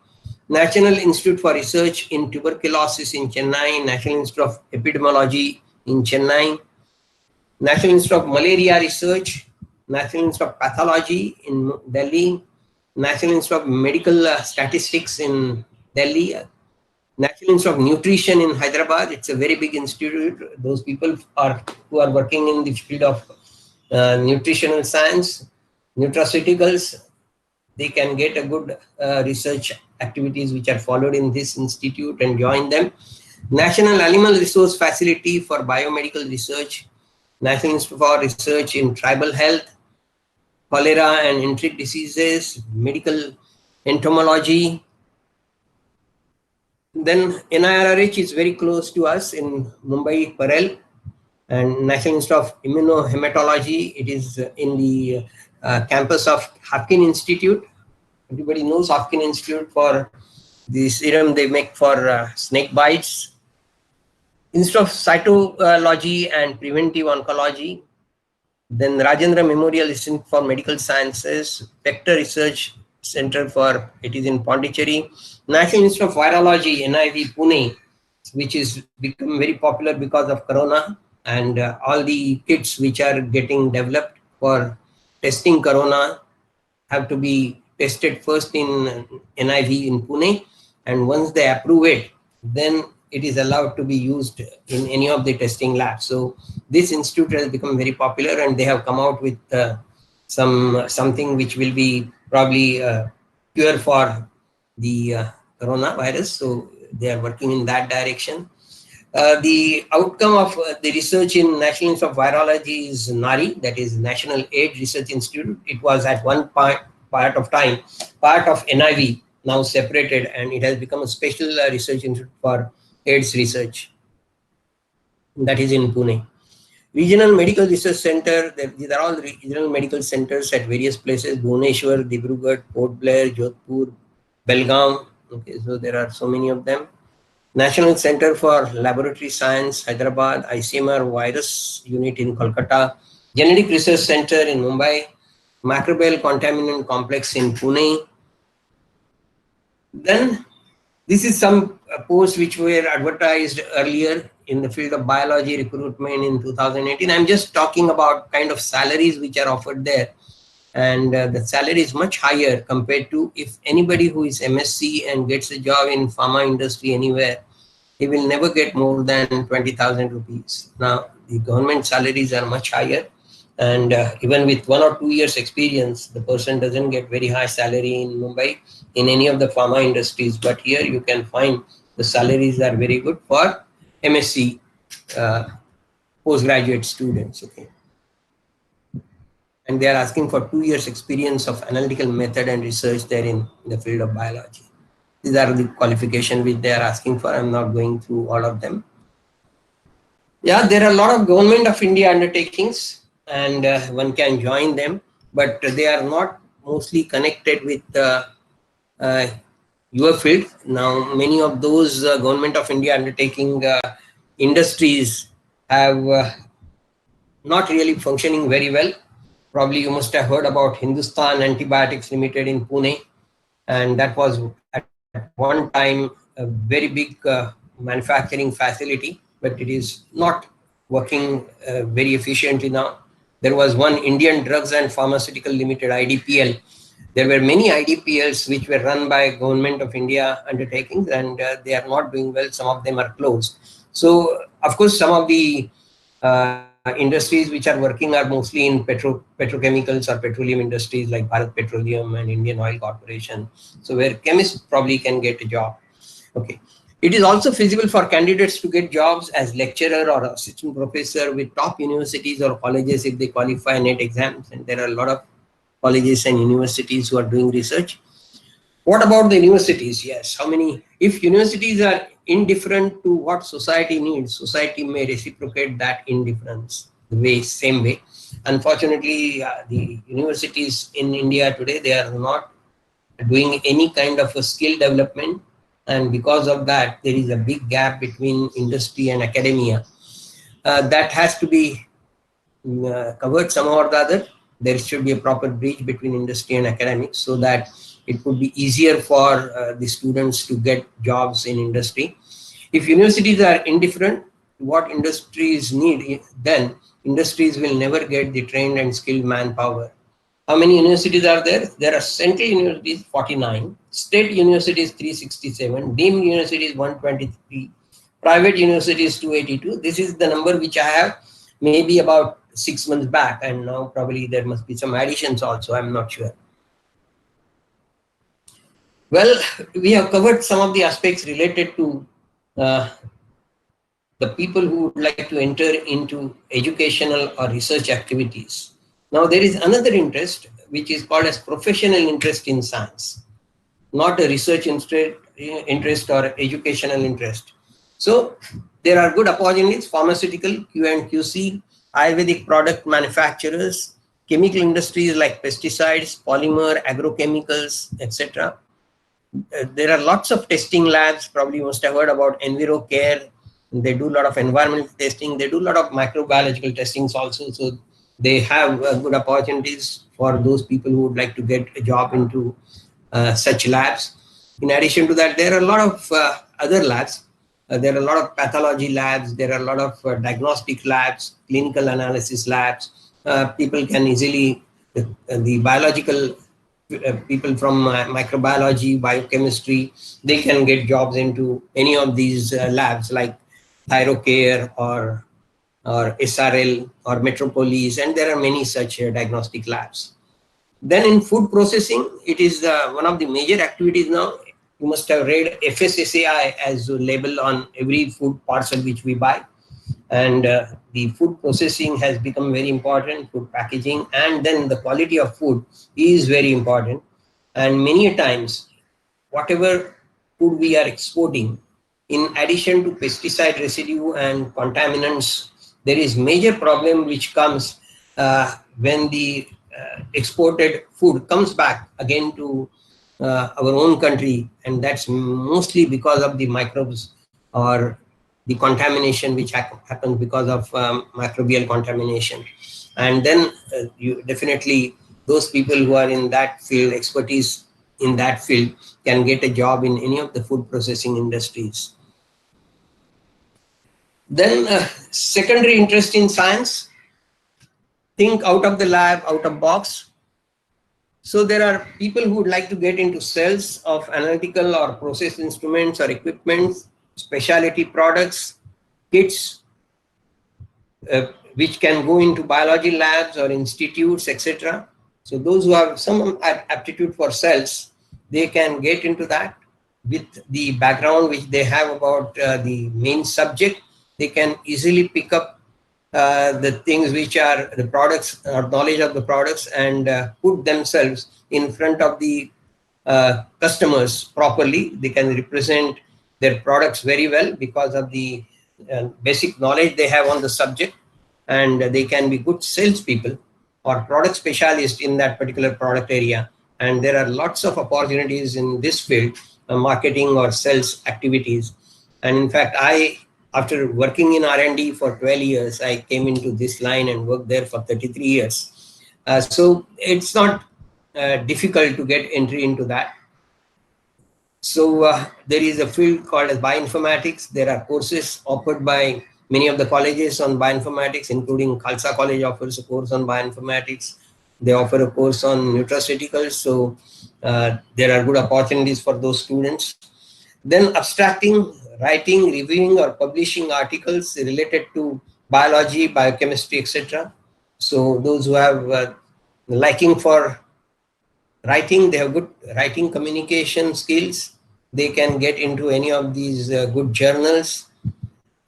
National Institute for Research in Tuberculosis in Chennai. National Institute of Epidemiology in Chennai. National Institute of Malaria Research. National Institute of Pathology in Delhi. National Institute of Medical Statistics in Delhi. National Institute of Nutrition in Hyderabad. It's a very big institute. Those people who are working in the field of nutritional science, nutraceuticals, they can get a good research activities which are followed in this institute and join them. National Animal Resource Facility for Biomedical Research. National Institute for Research in Tribal Health, Cholera and Enteric Diseases, Medical Entomology. Then NIRH is very close to us in Mumbai, Parel, and National Institute of Immunohematology. It is in the campus of Hopkins Institute. Everybody knows Hopkins Institute for the serum they make for snake bites. Institute of Cytology and Preventive Oncology. Then Rajendra Memorial Institute for Medical Sciences, Vector Research Center for, it is in Pondicherry. National Institute of Virology, NIV, Pune, which is become very popular because of Corona, and all the kits which are getting developed for testing Corona have to be tested first in NIV in Pune, and once they approve it, then it is allowed to be used in any of the testing labs. So this institute has become very popular, and they have come out with something which will be probably cure for the coronavirus. So they are working in that direction. The outcome of the research in National Institute of Virology is NARI, that is National AIDS Research Institute. It was at one part of NIV, now separated, and it has become a special research institute for AIDS research. That is in Pune. Regional Medical Research Center, these are all regional medical centers at various places: Bhubaneswar, Dibrugarh, Port Blair, Jodhpur, Belgaum. Okay, so there are so many of them. National Center for Laboratory Science, Hyderabad, ICMR Virus Unit in Kolkata, Genetic Research Center in Mumbai, Microbial Contaminant Complex in Pune. Then this is some posts which were advertised earlier in the field of biology recruitment in 2018. I'm just talking about kind of salaries which are offered there. And the salary is much higher compared to if anybody who is MSc and gets a job in pharma industry anywhere, he will never get more than 20,000 rupees. Now, the government salaries are much higher. And even with 1 or 2 years experience, the person doesn't get very high salary in Mumbai in any of the pharma industries. But here you can find the salaries are very good for MSc postgraduate students. Okay. And they are asking for 2 years experience of analytical method and research there in the field of biology. These are the qualifications which they are asking for. I'm not going through all of them. Yeah, there are a lot of Government of India undertakings, and one can join them, but they are not mostly connected with your field. Now, many of those Government of India undertaking industries have not really functioning very well. Probably you must have heard about Hindustan Antibiotics Limited in Pune, and that was at one time a very big manufacturing facility, but it is not working very efficiently now. There was one Indian Drugs and Pharmaceutical Limited, IDPL. There were many IDPLs which were run by Government of India undertakings, and they are not doing well. Some of them are closed. So, of course, some of the industries which are working are mostly in petrochemicals or petroleum industries like Bharat Petroleum and Indian Oil Corporation. So where chemists probably can get a job. Okay. It is also feasible for candidates to get jobs as lecturer or assistant professor with top universities or colleges if they qualify NET exams. And there are a lot of colleges and universities who are doing research. What about the universities? Yes. How many? If universities are indifferent to what society needs, society may reciprocate that indifference the same way. Unfortunately, the universities in India today, they are not doing any kind of a skill development, and because of that, there is a big gap between industry and academia. That has to be covered somehow or the other. There should be a proper bridge between industry and academics so that it would be easier for the students to get jobs in industry. If universities are indifferent to what industries need, then industries will never get the trained and skilled manpower. How many universities are there? There are central universities 49, state universities 367, deemed universities 123, private universities 282. This is the number which I have maybe about 6 months back, and now probably there must be some additions also, I'm not sure. Well, we have covered some of the aspects related to the people who would like to enter into educational or research activities. Now, there is another interest which is called as professional interest in science, not a research interest or educational interest. So, there are good opportunities: pharmaceutical, Q&QC, Ayurvedic product manufacturers, chemical industries like pesticides, polymer, agrochemicals, etc. There are lots of testing labs. Probably you must have heard about EnviroCare. They do a lot of environmental testing. They do a lot of microbiological testings also. So they have good opportunities for those people who would like to get a job into such labs. In addition to that, there are a lot of other labs. There are a lot of pathology labs. There are a lot of diagnostic labs, clinical analysis labs. People can easily, the biological people from microbiology, biochemistry, they can get jobs into any of these labs like ThyroCare or SRL or Metropolis, and there are many such diagnostic labs. Then in food processing, it is one of the major activities now. You must have read FSSAI as a label on every food parcel which we buy. And the food processing has become very important, food packaging, and then the quality of food is very important. And many times, whatever food we are exporting, in addition to pesticide residue and contaminants, there is major problem which comes when the exported food comes back again to our own country, and that's mostly because of the microbes or the contamination which happens because of microbial contamination. And then you definitely, those people who are in that field, expertise in that field, can get a job in any of the food processing industries. Then secondary interest in science, think out of the lab, out of box. So there are people who would like to get into sales of analytical or process instruments or equipment, specialty products, kits, which can go into biology labs or institutes, etc. So those who have some aptitude for sales, they can get into that with the background which they have about the main subject. They can easily pick up the things which are the products or knowledge of the products and put themselves in front of the customers properly. They can represent their products very well because of the basic knowledge they have on the subject, and they can be good salespeople or product specialists in that particular product area. And there are lots of opportunities in this field, marketing or sales activities. And in fact, after working in R&D for 12 years, I came into this line and worked there for 33 years. So it's not difficult to get entry into that. So there is a field called as bioinformatics. There are courses offered by many of the colleges on bioinformatics, including Khalsa College offers a course on bioinformatics. They offer a course on nutraceuticals. So there are good opportunities for those students. Then abstracting, writing, reviewing or publishing articles related to biology, biochemistry, etc. So those who have liking for writing, they have good writing communication skills, they can get into any of these good journals,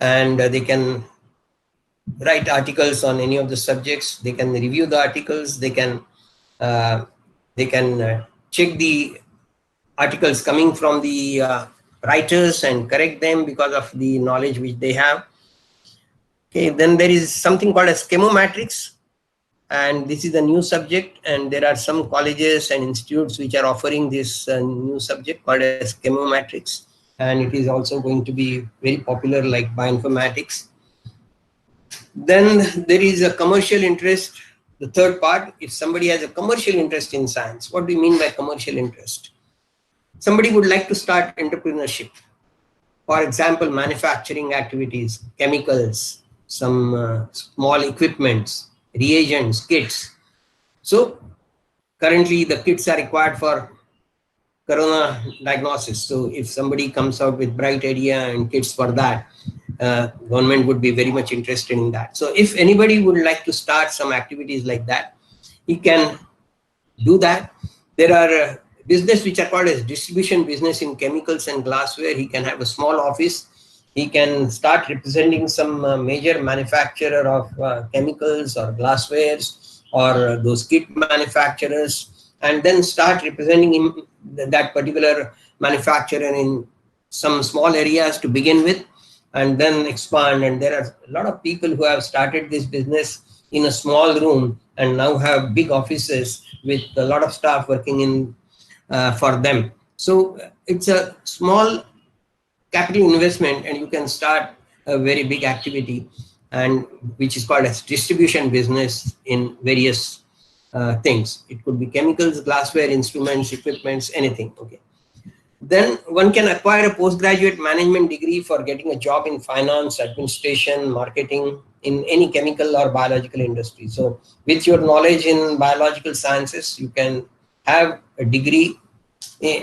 and they can write articles on any of the subjects. They can review the articles. They can check the articles coming from the writers and correct them because of the knowledge which they have. Okay, then there is something called as chemometrics, and this is a new subject, and there are some colleges and institutes which are offering this new subject called as chemometrics, and it is also going to be very popular like bioinformatics. Then there is a commercial interest. The third part, if somebody has a commercial interest in science, what do you mean by commercial interest? Somebody would like to start entrepreneurship. For example, manufacturing activities, chemicals, some small equipments, reagents, kits. So currently the kits are required for corona diagnosis. So if somebody comes out with bright idea and kits for that, government would be very much interested in that. So if anybody would like to start some activities like that, he can do that. There are business which are called as distribution business in chemicals and glassware. He can have a small office. He can start representing some major manufacturer of chemicals or glasswares or those kit manufacturers, and then start representing him, that particular manufacturer in some small areas to begin with, and then expand. And there are a lot of people who have started this business in a small room and now have big offices with a lot of staff working in for them. So it's a small capital investment and you can start a very big activity, and which is called as distribution business in various things. It could be chemicals, glassware, instruments, equipments, anything. Okay. Then one can acquire a postgraduate management degree for getting a job in finance, administration, marketing in any chemical or biological industry. So with your knowledge in biological sciences, you can have a degree,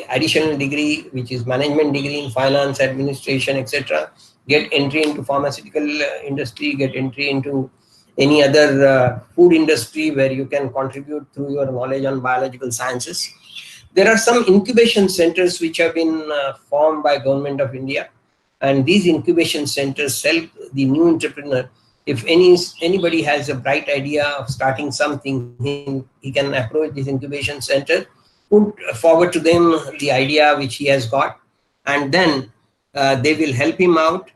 additional degree, which is management degree in finance, administration, etc. Get entry into pharmaceutical industry, get entry into any other food industry where you can contribute through your knowledge on biological sciences. There are some incubation centers which have been formed by Government of India, and these incubation centers help the new entrepreneur. If anybody has a bright idea of starting something, he can approach this incubation center, put forward to them the idea which he has got, and then they will help him out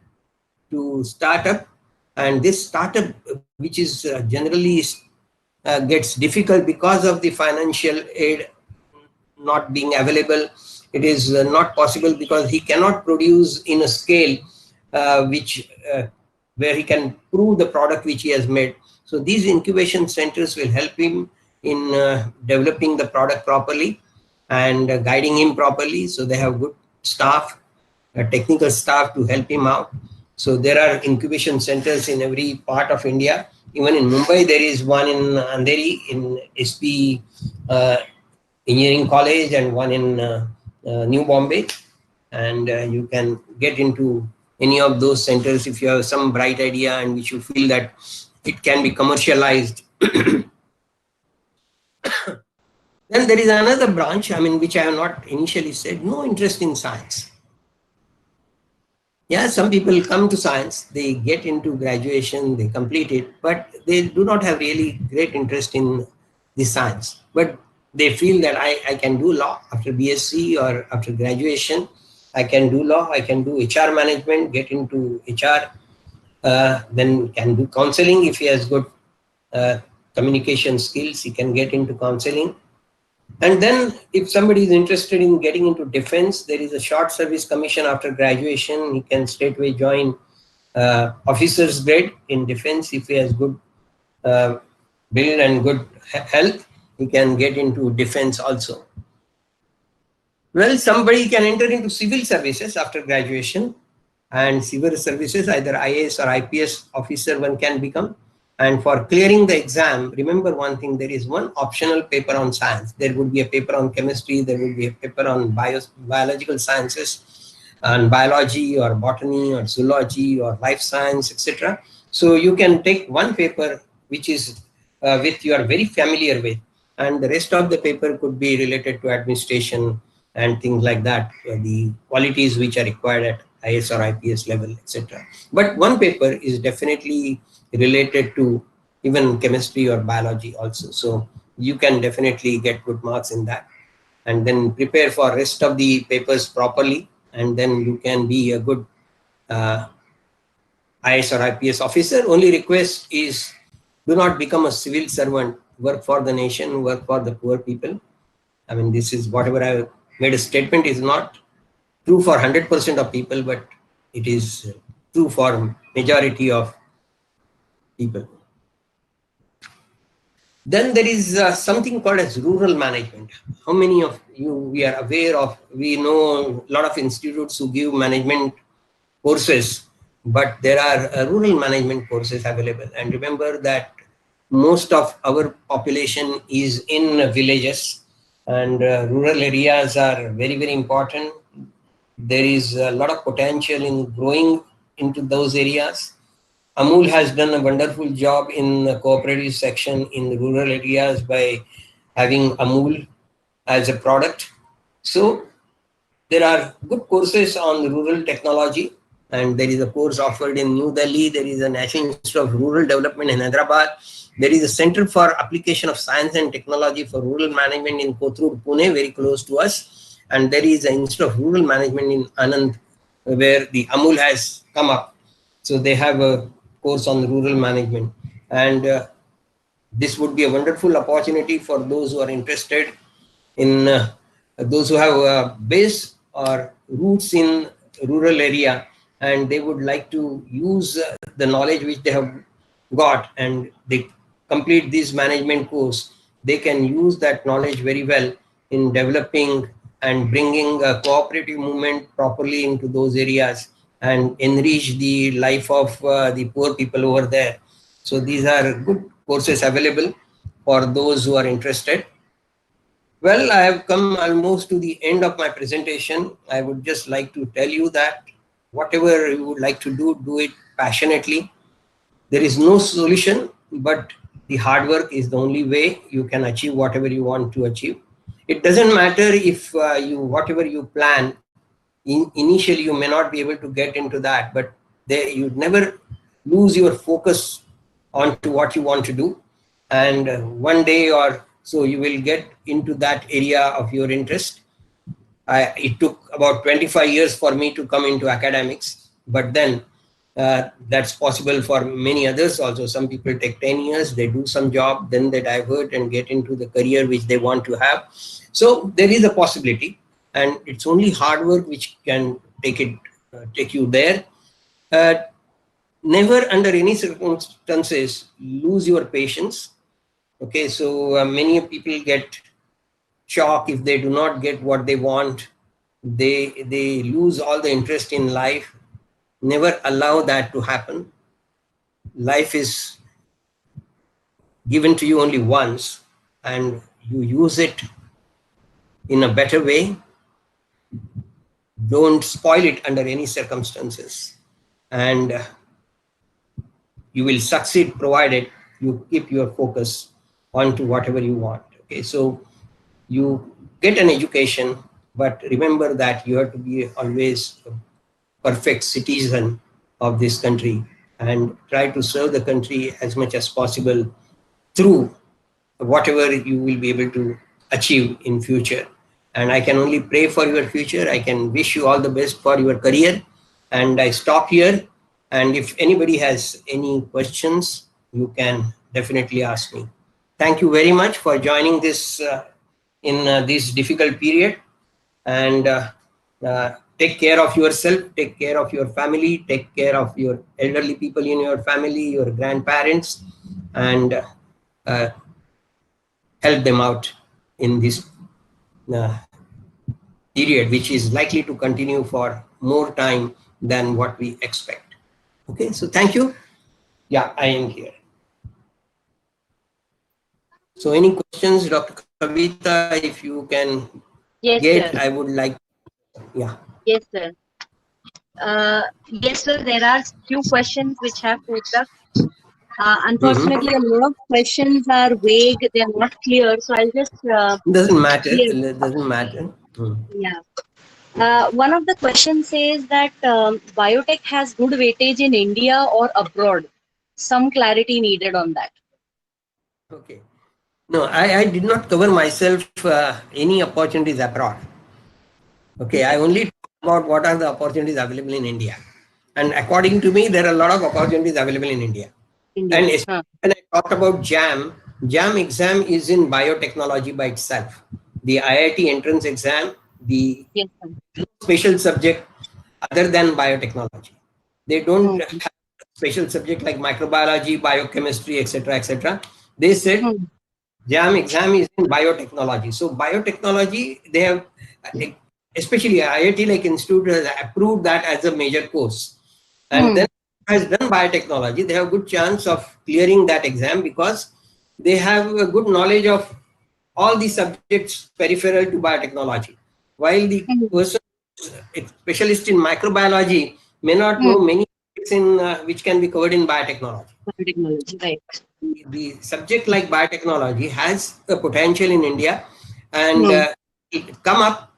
to start up. And this startup, which is generally gets difficult because of the financial aid not being available. It is not possible because he cannot produce in a scale where he can prove the product which he has made. So these incubation centers will help him in developing the product properly and guiding him properly. So they have good staff, technical staff to help him out. So there are incubation centers in every part of India. Even in Mumbai, there is one in Andheri in SP Engineering College and one in New Bombay. And you can get into any of those centers if you have some bright idea and which you feel that it can be commercialized. Then there is another branch, which I have not initially said, no interest in science. Yeah, some people come to science, they get into graduation, they complete it, but they do not have really great interest in the science. But they feel that I can do law after BSc or after graduation. I can do law, I can do HR management, get into HR, then can do counseling. If he has good communication skills, he can get into counseling. And then if somebody is interested in getting into defense, there is a short service commission after graduation. He can straightway join officer's grade in defense. If he has good build and good health, he can get into defense also. Well, somebody can enter into civil services after graduation, and civil services, either IAS or IPS officer one can become. And for clearing the exam, remember one thing, there is one optional paper on science. There would be a paper on chemistry, there would be a paper on biological sciences, on biology or botany or zoology or life science, etc. So you can take one paper which is with you are very familiar with, and the rest of the paper could be related to administration and things like that, the qualities which are required at IS or IPS level, etc. But one paper is definitely related to even chemistry or biology also. So you can definitely get good marks in that, and then prepare for rest of the papers properly, and then you can be a good IS or IPS officer. Only request is do not become a civil servant. Work for the nation, work for the poor people. This is whatever I made a statement is not true for 100% of people, but it is true for majority of people. Then there is something called as rural management. How many of you we are aware of? We know a lot of institutes who give management courses, but there are rural management courses available. And remember that most of our population is in villages, and rural areas are very, very important. There is a lot of potential in growing into those areas. Amul has done a wonderful job in the cooperative section in the rural areas by having Amul as a product. So there are good courses on rural technology, and there is a course offered in New Delhi. There is a National Institute of Rural Development in Hyderabad. There is a Center for Application of Science and Technology for Rural Management in Kothur, Pune, very close to us. And there is an Institute of Rural Management in Anand, where the Amul has come up. So they have a course on rural management. And this would be a wonderful opportunity for those who are interested in, those who have a base or roots in rural area, and they would like to use the knowledge which they have got, and they complete this management course. They can use that knowledge very well in developing and bringing a cooperative movement properly into those areas and enrich the life of the poor people over there. So these are good courses available for those who are interested. Well, I have come almost to the end of my presentation. I would just like to tell you that whatever you would like to do it passionately. There is no solution, but the hard work is the only way you can achieve whatever you want to achieve. It doesn't matter if whatever you plan, initially you may not be able to get into that, but you never lose your focus onto what you want to do. And one day or so you will get into that area of your interest. It took about 25 years for me to come into academics, but then that's possible for many others also. Some people take 10 years, they do some job, then they divert and get into the career which they want to have. So there is a possibility, and it's only hard work which can take you there. Never under any circumstances lose your patience. Okay, so many people get shocked if they do not get what they want. They lose all the interest in life. Never allow that to happen. Life is given to you only once, and you use it in a better way. Don't spoil it under any circumstances, and you will succeed provided you keep your focus onto whatever you want. Okay, so you get an education, but remember that you have to be always a perfect citizen of this country and try to serve the country as much as possible through whatever you will be able to achieve in future. And I can only pray for your future. I can wish you all the best for your career. And I stop here. And if anybody has any questions, you can definitely ask me. Thank you very much for joining this in this difficult period. And take care of yourself, take care of your family, take care of your elderly people in your family, your grandparents, and help them out in this period, which is likely to continue for more time than what we expect. Okay, so thank you. Yeah, I am here. So any questions, Dr. Kavita, if you can Yes, sir. I would like, yeah. Yes, sir. Yes, sir. There are few questions which have popped up. Unfortunately, a lot of questions are vague. They are not clear. So I'll just Doesn't matter. clear. It doesn't matter. Yeah. One of the questions says that biotech has good weightage in India or abroad. Some clarity needed on that. Okay. No, I did not cover myself any opportunities abroad. Okay, I only talk about what are the opportunities available in India. And according to me, there are a lot of opportunities available in India. And when I talked about JAM exam is in biotechnology by itself. The IIT entrance exam, the special subject other than biotechnology. They don't have special subject like microbiology, biochemistry, etc., etc. They said JAM exam is in biotechnology. So biotechnology, they have, especially IIT like institute has approved that as a major course. And then has done biotechnology, they have a good chance of clearing that exam because they have a good knowledge of all the subjects peripheral to biotechnology. While the person specialist in microbiology may not know many subjects in which can be covered in biotechnology. Right. The subject like biotechnology has a potential in India, and it come up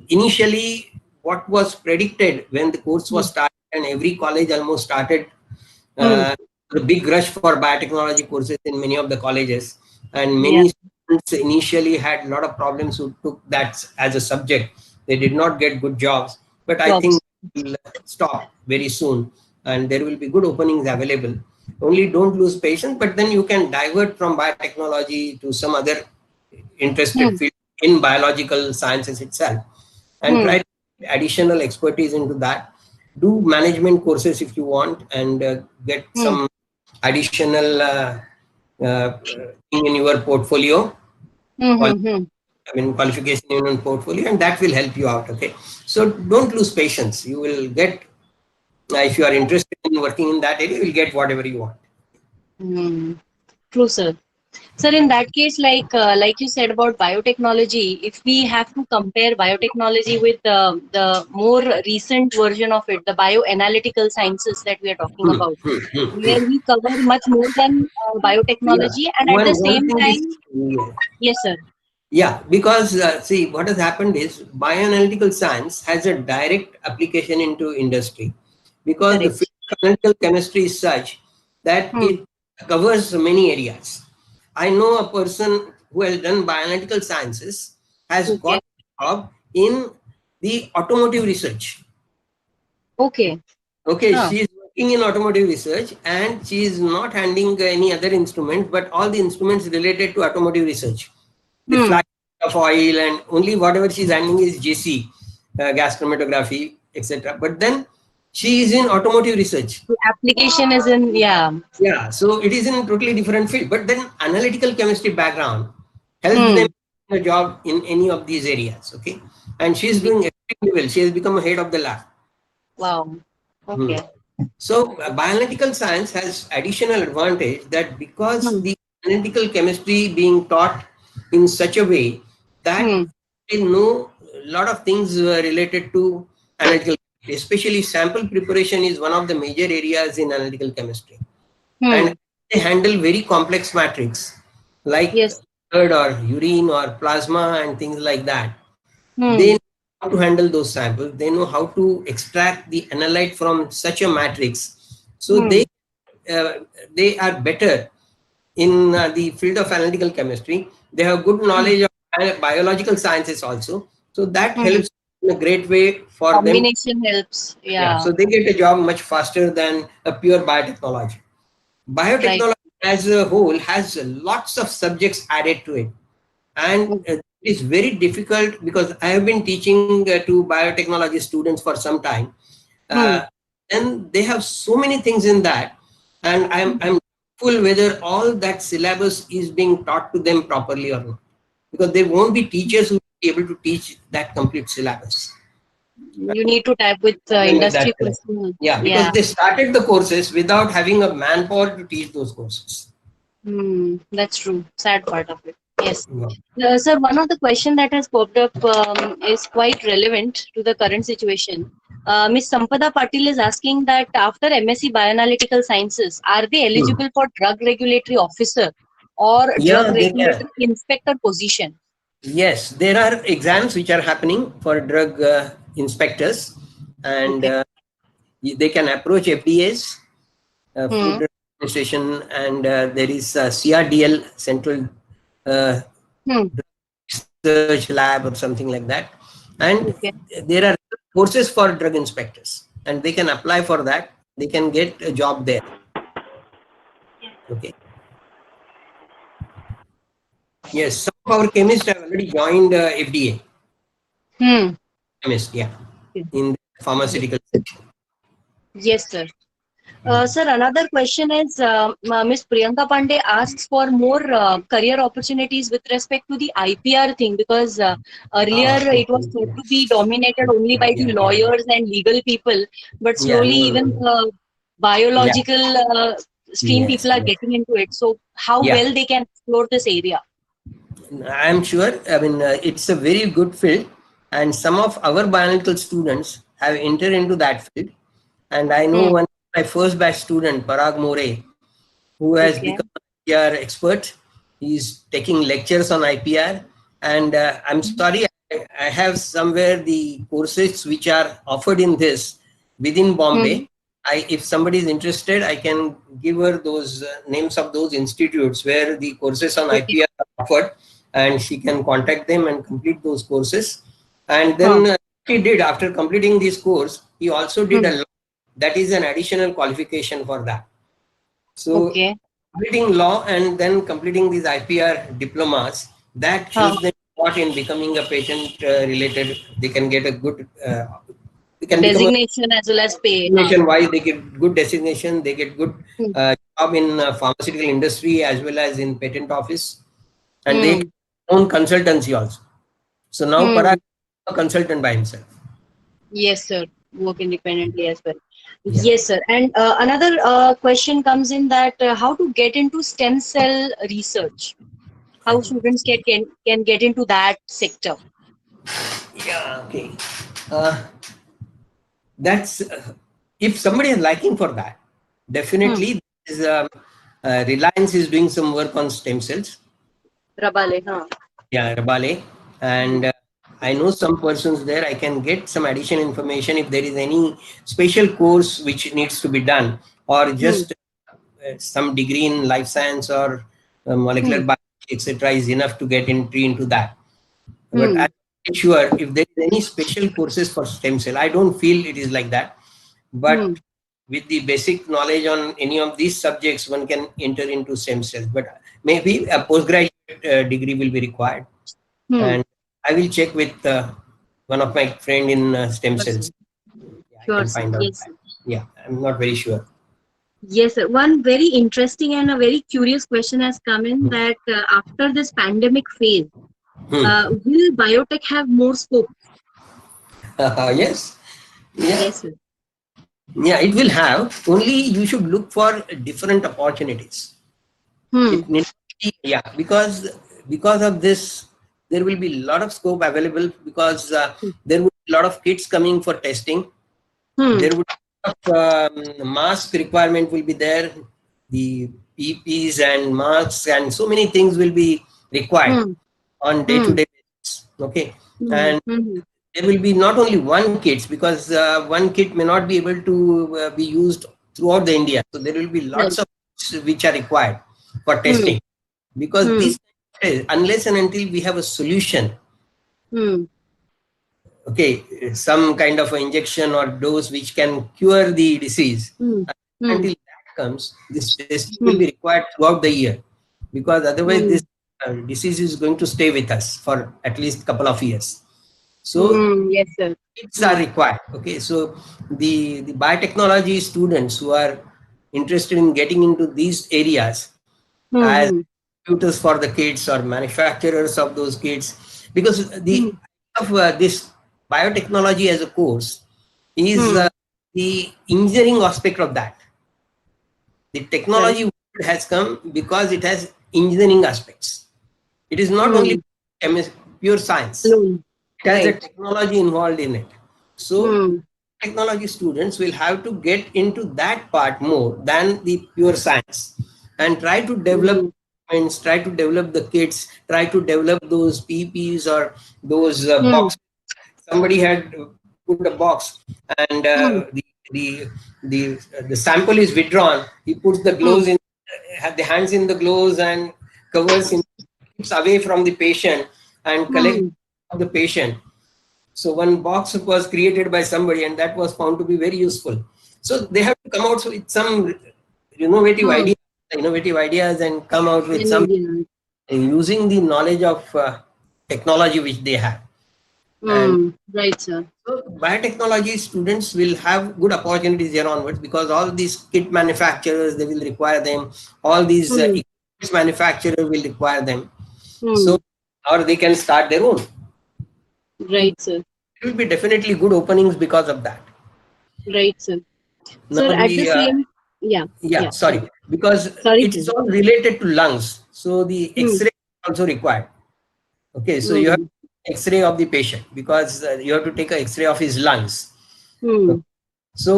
initially. What was predicted when the course was started, and every college almost started the big rush for biotechnology courses in many of the colleges, and many students initially had a lot of problems who took that as a subject. They did not get good jobs, but I think it will stop very soon, and there will be good openings available. Only don't lose patience, but then you can divert from biotechnology to some other interested field in biological sciences itself, and try to get additional expertise into that. Do management courses if you want, and get some additional thing in your portfolio. Qualification in your portfolio, and that will help you out. Okay, so don't lose patience. You will get, if you are interested in working in that area, you will get whatever you want. True, sir. Sir, in that case, like you said about biotechnology, if we have to compare biotechnology with the more recent version of it, the bioanalytical sciences that we are talking about, where we cover much more than biotechnology, and at the One same thing is, time, yes, sir. Yeah, because see, what has happened is bioanalytical science has a direct application into industry, because the Correct. field of analytical chemistry is such that it covers many areas. I know a person who has done bioanalytical sciences, has got a job in the automotive research. Okay. Okay, she is working in automotive research, and she is not handling any other instruments, but all the instruments related to automotive research. The flash of oil, and only whatever she's handling is JC, gas chromatography, etc. But then she is in automotive research. The application is in, Yeah, so it is in a totally different field. But then analytical chemistry background helps them in a job in any of these areas. Okay, and she is doing extremely well. She has become a head of the lab. Wow. Okay. So bioanalytical science has additional advantage that because the analytical chemistry being taught in such a way that they know a lot of things related to analytical chemistry, especially sample preparation is one of the major areas in analytical chemistry. And they handle very complex matrix like blood or urine or plasma and things like that. They know how to handle those samples. They know how to extract the analyte from such a matrix. So they are better in the field of analytical chemistry. They have good knowledge of biological sciences also. So that helps in a great way for them. Combination helps. Yeah. So they get a job much faster than a pure biotechnology. Biotechnology as a whole has lots of subjects added to it. And it is very difficult, because I have been teaching to biotechnology students for some time. And they have so many things in that. And I'm doubtful whether all that syllabus is being taught to them properly or not. Because there won't be teachers who will be able to teach that complete syllabus. You need to tap with industry personnel. Yeah, because they started the courses without having a manpower to teach those courses. That's true. Sad part of it. Yes. Sir, one of the questions that has popped up is quite relevant to the current situation. Ms. Sampada Patil is asking that after MSc Bioanalytical Sciences, are they eligible for drug regulatory officer or drug regulatory inspector position? Yes, there are exams which are happening for drug inspectors, and they can approach FDAs, Food Drug Administration, and there is CRDL, Central Research Lab or something like that. And there are courses for drug inspectors, and they can apply for that. They can get a job there. Okay. Yes, some of our chemists have already joined FDA. Chemist, in the pharmaceutical section. Yes, sir. Sir, another question is, Ms. Priyanka Pandey asks for more career opportunities with respect to the IPR thing, because earlier it was thought to be dominated only by the lawyers and legal people, but slowly even the biological stream people are getting into it. So how well they can explore this area? I'm sure. I mean, it's a very good field, and some of our biological students have entered into that field. And I know one of my first batch student, Parag More, who has become an IPR expert. He's taking lectures on IPR. And I'm sorry, I have somewhere the courses which are offered in this within Bombay. If somebody is interested, I can give her those names of those institutes where the courses on IPR are offered, and she can contact them and complete those courses. And then he did, after completing this course, he also did a law. That is an additional qualification for that. So Okay. completing law and then completing these IPR diplomas, that helps them a lot in becoming a patent related. They can get a good, they can become a Designation as well as pay. designation wise, they get good designation, they get good Hmm. job in pharmaceutical industry as well as in patent office, and they Hmm. own consultancy also. So now Hmm. Parag is a consultant by himself. Yes, sir. Work independently as well. Yeah. Yes, sir. And another question comes in that how to get into stem cell research? How students can get into that sector? Yeah. Okay. Uh, that's if somebody is liking for that, Hmm. definitely is, Reliance is doing some work on stem cells. Rabale, huh? Yeah, Rabale, and I know some persons there. I can get some additional information if there is any special course which needs to be done, or Hmm. just some degree in life science or molecular Hmm. biology, etc., is enough to get entry into that. But Hmm. I'm not sure if there is any special courses for stem cell. I don't feel it is like that. Hmm. But with the basic knowledge on any of these subjects, one can enter into stem cells. But maybe a postgraduate degree will be required. Hmm. And I will check with one of my friend in stem Sure, sir. cells. Yeah, I Sure, can sir. find out Yes, that. sir. Yeah, I'm not very sure. Yes, sir. One very interesting and a very curious question has come in that after this pandemic phase, Hmm. will biotech have more scope? Yes. Yeah. Yes, sir. Yeah, it will have. Only you should look for different opportunities. Hmm. It needs to be, yeah, because of this, there will be a lot of scope available because there will be a lot of kits coming for testing. Hmm. There would be a lot of mask requirement will be there. The PPs and masks and so many things will be required Hmm. on Hmm. day-to-day basis. Okay, Hmm. and Hmm. there will be not only one kits because one kit may not be able to be used throughout the India. So there will be Right. lots of kits which are required for Hmm. testing because Hmm. this unless and until we have a solution, Hmm. okay, some kind of an injection or dose which can cure the disease, Hmm. Hmm. until that comes, this testing will Hmm. be required throughout the year because otherwise Hmm. this disease is going to stay with us for at least couple of years. So Hmm. Yes, sir. kits Hmm. are required. Okay, so the biotechnology students who are interested in getting into these areas Hmm. as Hmm. tutors for the kids or manufacturers of those kits, because Hmm. the of this biotechnology as a course is Hmm. the engineering aspect of that. The Right. technology has come because it has engineering aspects. It is not only Hmm. pure science. Alone. It has a Right. technology involved in it. So Hmm. technology students will have to get into that part more than the pure science and try to develop Hmm. and try to develop the kits, try to develop those PPs or those Hmm. boxes. Somebody had put a box and Hmm. the the sample is withdrawn. He puts the Hmm. gloves in, had the hands in the gloves and covers in, keeps away from the patient and collects Hmm. the patient. So one box was created by somebody, and that was found to be very useful. So they have to come out with some innovative Hmm. ideas, and come out with Then some again. using the knowledge of technology which they have. And Hmm. Right, sir. so biotechnology students will have good opportunities here onwards because all these kit manufacturers they will require them. All these Hmm. equipment manufacturers will require them. Hmm. So or they can start their own. So Right, sir. it will be definitely good openings because of that. Right, sir. Now Sir, at the the same, yeah, yeah, yeah. sorry, because Sorry, it's sir. all related to lungs. So the Hmm. X-ray is also required. Okay, so you have Hmm. X-ray of the patient because you have to take a X-ray of his lungs. Hmm. Okay. So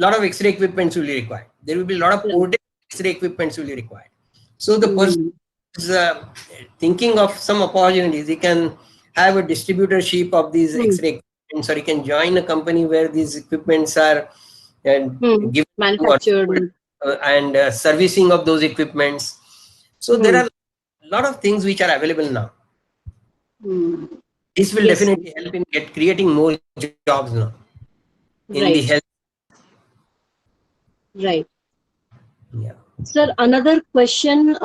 lot of X-ray equipments will be required. There will be a lot of Right. portable X-ray equipments will be required. So the person Hmm. is thinking of some opportunities. He can have a distributorship of these Hmm. X-ray equipments, or he can join a company where these equipments are Hmm. given or Manufactured. sold, and servicing of those equipments. So there Hmm. are a lot of things which are available now. Hmm. This will Yes, sir. definitely help in creating more jobs now in the health. Right. Right. Yeah. Sir, another question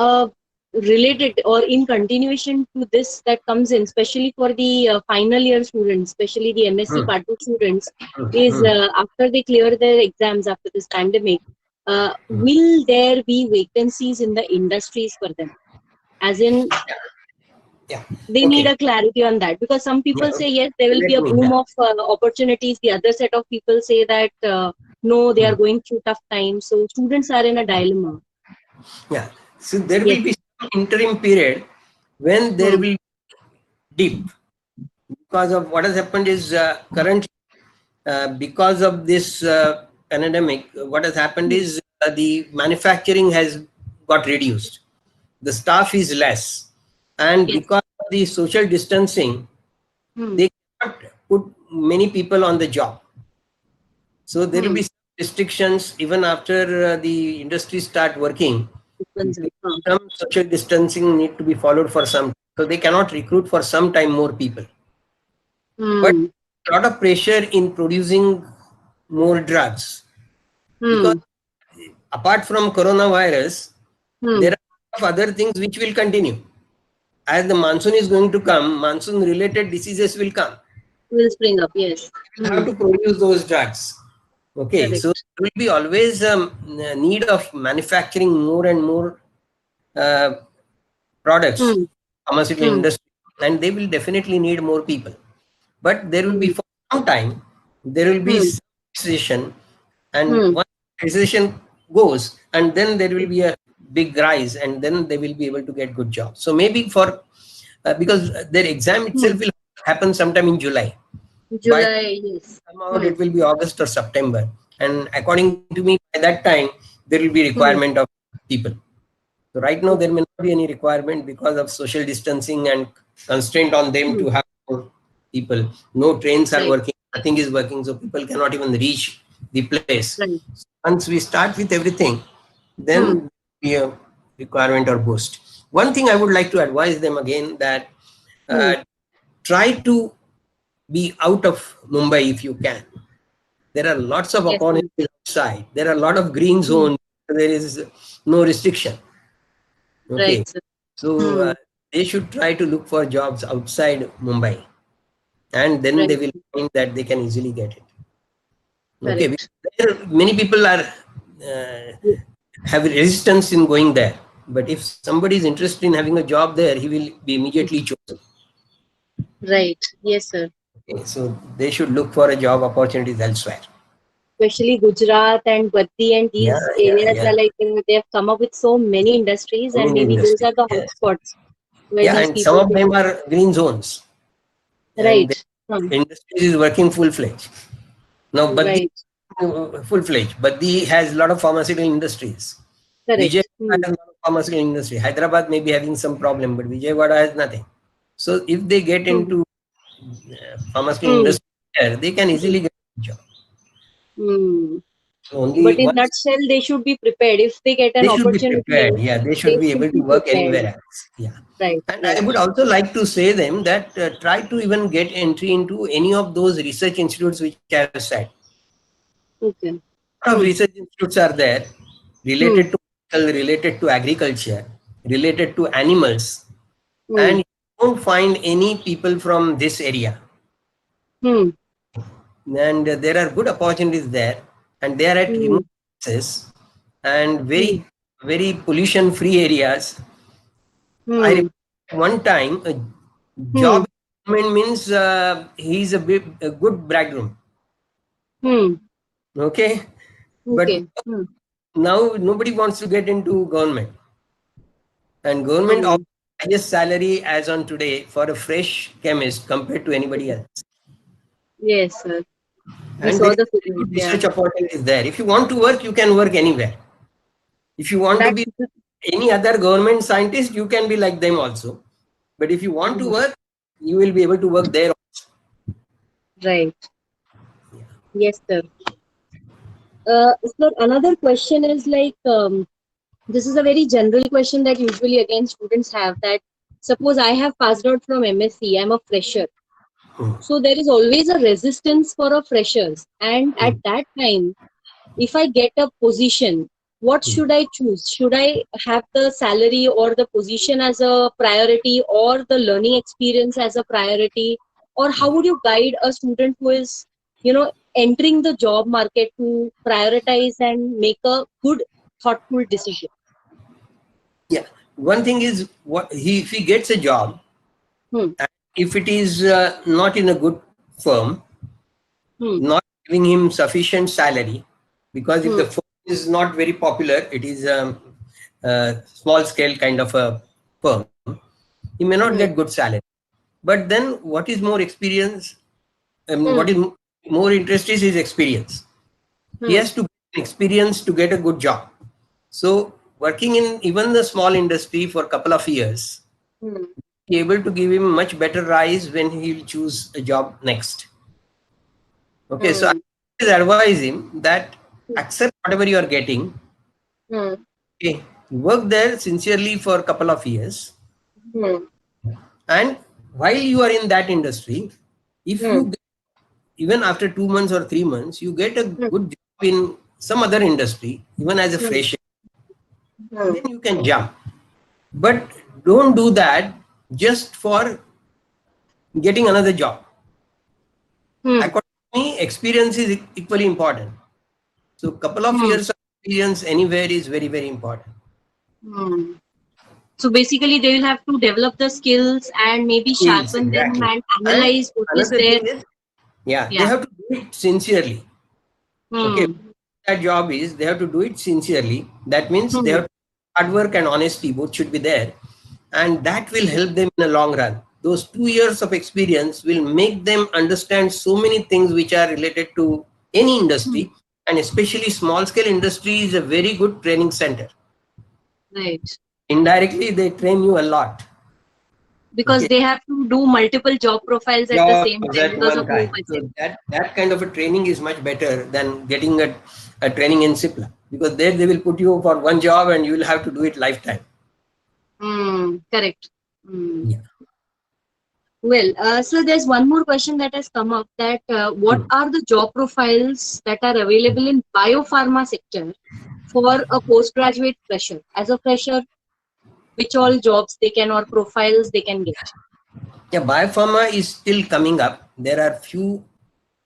related or in continuation to this that comes in, especially for the final year students, especially the MSc Hmm. Part 2 students, is Hmm. after they clear their exams after this pandemic, will there be vacancies in the industries for them? As in, Yeah. they need Okay. a clarity on that, because some Yeah. people say Okay. yes, there will be Let a me. boom Yeah. of opportunities. The other set of people say that no, they are Hmm. going through tough times. So students are in a dilemma. Yeah. So there Yes. will be some interim period when there Hmm. will dip, because of what has happened is currently because of this pandemic, what has happened Hmm. is the manufacturing has got reduced, the staff is less, and Yes. because of the social distancing, Hmm. they cannot put many people on the job. So there will Hmm. be some restrictions even after the industry start working. Opens up. Huh. Some social distancing need to be followed for some, so they cannot recruit for some time more people. But Hmm. a lot of pressure in producing more drugs, because Hmm. apart from coronavirus, Hmm. there are a lot of other things which will continue. As the monsoon is going to come, monsoon related diseases will come. Will spring up. Yes. You Hmm. have to produce those drugs. Okay, so Correct. there will be always a need of manufacturing more and more uh, products, Hmm. pharmaceutical Hmm. industry, and they will definitely need more people. But there will be Hmm. for some time, there will be Hmm. some recession, and Hmm. once recession goes, and then there will be a big rise, and then they will be able to get good jobs. So maybe for because their exam Hmm. itself will happen sometime in July. By July. Yes. somehow Hmm. it will be August or September, and according to me, by that time there will be Hmm. requirement of people. So right now there Okay. may not be any requirement because of social distancing and constraint on them Hmm. to have more people. No trains are Right. working, nothing is working, so people cannot even reach the place. Right. Once we start with everything, Hmm. then be a requirement or boost. One thing I would like to advise them again, that Hmm. try to be out of Mumbai if you can. There are lots of Yes. Sir. opportunities outside. There are a lot of green Hmm. zones. There is no restriction. Okay, Right. Sir. so Hmm. they should try to look for jobs outside Mumbai, and then they Right. will find that they can easily get it. Okay, Correct. because there, many people are have resistance in going there. But if somebody is interested in having a job there, he will be immediately chosen. Right. Yes, sir. Okay, so they should look for a job opportunities elsewhere. Especially Gujarat and Bhatti and Yeah, these yeah, areas yeah. are like they have come up with so many industries, I and mean, maybe those industry. are the Yes. hotspots where Yeah, these and some people of can. them are green zones, and the Right. Hmm. industry is working full fledged. Now, Baddi Right. full fledged. Baddi has a lot of pharmaceutical industries. Vijay Correct. Hmm. has a lot of pharmaceutical industry. Hyderabad may be having some problem, but Vijayawada has nothing. So if they get Hmm. into pharmaceutical Hmm. industry there, they can Hmm. easily get a job. Hmm. So only But in once nutshell, they should be prepared. If they get an they should be opportunity, prepared. Yeah, they they should be should able to be work prepared. anywhere else. Yeah. Right. And I Right. would also like to say them that try to even get entry into any of those research institutes which I have said. Okay. A lot of Hmm. research institutes are there Hmm. related to agriculture, related to animals, Hmm. and you don't find any people from this area. Hmm. And there are good opportunities there, and they are at Hmm. remote places and Hmm. very pollution free areas. I Hmm. remember one time a Hmm. job in government means he's a good bridegroom. Hmm. Okay, but Okay. Hmm. now nobody wants to get into government, and government Hmm. offers highest salary as on today for a fresh chemist compared to anybody else. Yes, sir. We And there saw is the a very figures. good Yeah. research opportunities there. If you want to work, you can work anywhere. If you want to That. be any other government scientist, you can be like them also. But if you want to work, you will be able to work there. Right. Yes, sir. Sir, another question is like, this is a very general question that usually again students have, that suppose I have passed out from MSc, I'm a fresher. Hmm. So there is always a resistance for a freshers. And at that time, if I get a position what should I choose? Should I have the salary or the position as a priority, or the learning experience as a priority? Or how would you guide a student who is, entering the job market to prioritize and make a good, thoughtful decision? Yeah. One thing is, if he gets a job, and if it is not in a good firm, not giving him sufficient salary, because if the firm is not very popular, it is a small scale kind of a firm, he may not get good salary. But then what is more experience, what is more interest is his experience. He has to get experience to get a good job. So working in even the small industry for a couple of years, be able to give him much better rise when he will choose a job next. Okay, so I always advise him that accept whatever you are getting. Okay, work there sincerely for a couple of years, and while you are in that industry, if you get, even after 2 months or 3 months, you get a good job in some other industry, even as a fresher, then you can jump. But don't do that just for getting another job. According to me, experience is equally important. So couple of years of experience anywhere is very, very important. So basically, they will have to develop the skills and maybe sharpen them and analyze what is there. They have to do it sincerely. Okay, that job is, they have to do it sincerely. That means they have hard work and honesty, both should be there, and that will help them in the long run. Those 2 years of experience will make them understand so many things which are related to any industry, and especially small scale industry is a very good training center. Right. Indirectly, they train you a lot. Because they have to do multiple job profiles at the same time because of no budget. So that kind of a training is much better than getting a training in CIPLA, because there they will put you for one job and you will have to do it lifetime. Correct. Yeah. Well, so there's one more question that has come up, that what are the job profiles that are available in biopharma sector for a postgraduate fresher? As a fresher, which all jobs they can, or profiles they can get? Yeah, biopharma is still coming up. There are few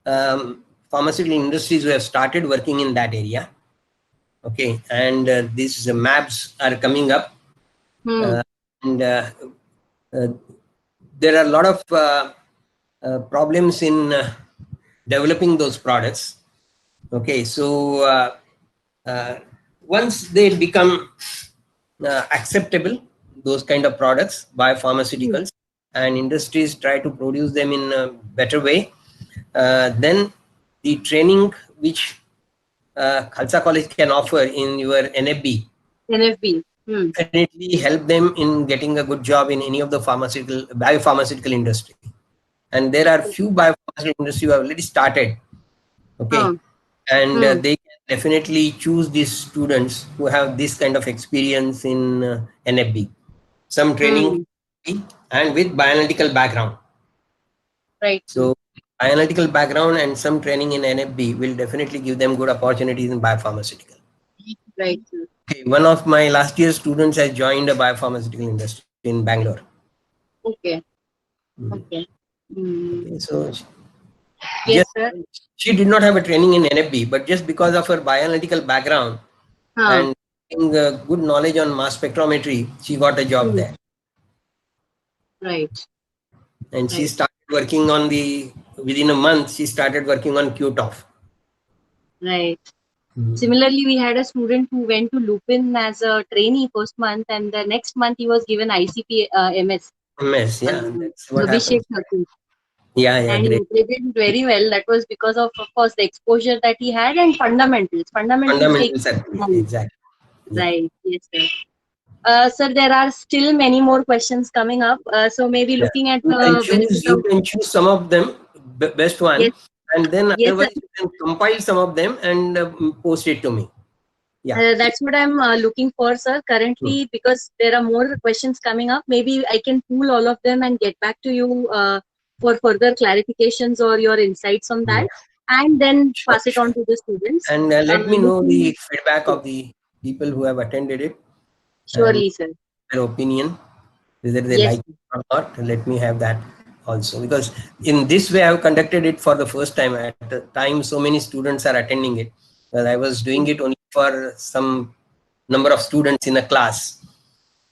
pharmaceutical industries who have started working in that area. Okay, and these MABs are coming up. And there are a lot of problems in developing those products. Okay, so once they become acceptable, those kind of products, biopharmaceuticals, and industries try to produce them in a better way, then the training which Khalsa College can offer in your NFB definitely help them in getting a good job in any of the biopharmaceutical industry. And there are few biopharmaceutical industry who have already started. Okay, and they can definitely choose these students who have this kind of experience in NFB, some training and with bioanalytical background. Right. So bioanalytical background and some training in NFB will definitely give them good opportunities in biopharmaceutical. Right. Okay, one of my last year students has joined a biopharmaceutical industry in Bangalore. Okay. Okay. Okay, so Yes, sir. she did not have a training in NFB, but just because of her bioanalytical background and having good knowledge on mass spectrometry, she got a job there. Right. And she started working on within a month, she started working on QTOF. Right. Similarly, we had a student who went to Lupin as a trainee first month, and the next month he was given ICP MS. MS, yeah. That's what Abhishek happened. Yeah, and great. he did very well. That was because of course, the exposure that he had and fundamentals. Fundamentals, exactly. Right. Yes, sir. Sir, there are still many more questions coming up. So maybe looking at you can choose some of them, best one, and then otherwise you can compile some of them and post it to me. Yeah. That's what I'm looking for, sir. Currently, because there are more questions coming up, maybe I can pool all of them and get back to you for further clarifications or your insights on that, and then pass it on to the students. And let me know the feedback of the people who have attended it and Surely, sir. their opinion, whether they Yes. like it or not. Let me have that also, because in this way I have conducted it for the first time. At the time, so many students are attending it, because I was doing it only for some number of students in a class.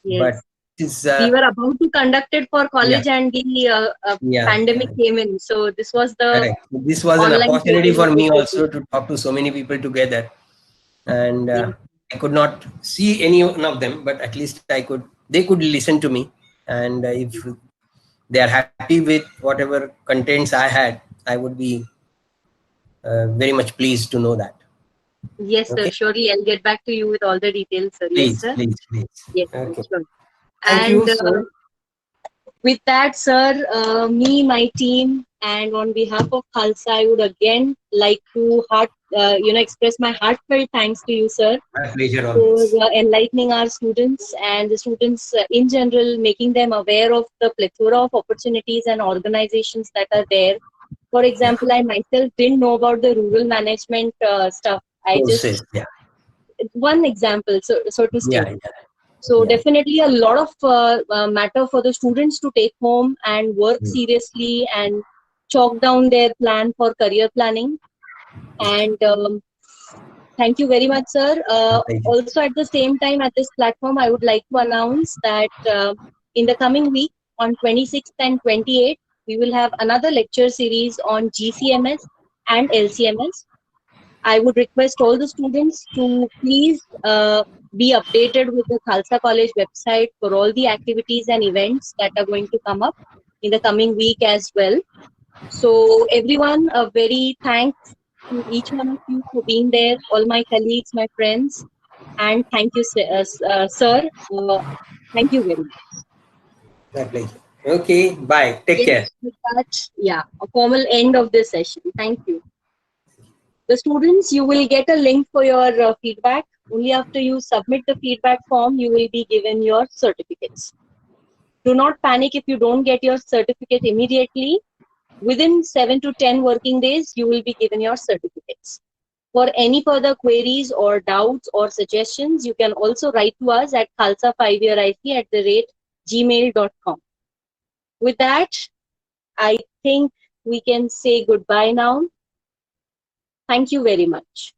Yes. But this We were about to conduct it for college, and the pandemic came in. So this was the correct. This was an online opportunity for me portal. also to talk to so many people together, and Yes. I could not see any one of them, but at least they could listen to me, and if they are happy with whatever contents I had, I would be very much pleased to know that. Yes, sir. Okay, Surely, I'll get back to you with all the details, sir. Yes, please, sir. please, please. Yes, sir. Okay, Sure. thank you. And So, with that, sir, me, my team, and on behalf of Khalsa, I would again like to express my heartfelt thanks to you, sir, my pleasure for always. enlightening our students and the students in general, making them aware of the plethora of opportunities and organizations that are there. For example, I myself didn't know about the rural management stuff. I Courses, just, one example, so to yeah, state. yeah, So yeah. definitely a lot of matter for the students to take home and work seriously and chalk down their plan for career planning. And thank you very much, sir. Thank you. Also, at the same time, at this platform, I would like to announce that in the coming week, on 26th and 28th, we will have another lecture series on GCMS and LCMS. I would request all the students to please be updated with the Khalsa College website for all the activities and events that are going to come up in the coming week as well. So everyone, a very thanks to each one of you for being there, all my colleagues, my friends, and thank you, sir. Thank you very much. My pleasure. Okay, bye. Take Yes, care. with that, yeah, a formal end of this session. Thank you. The students, you will get a link for your feedback. Only after you submit the feedback form, you will be given your certificates. Do not panic if you don't get your certificate immediately. Within 7 to 10 working days, you will be given your certificates. For any further queries or doubts or suggestions, you can also write to us at khalsa5yearic@gmail.com. With that, I think we can say goodbye now. Thank you very much.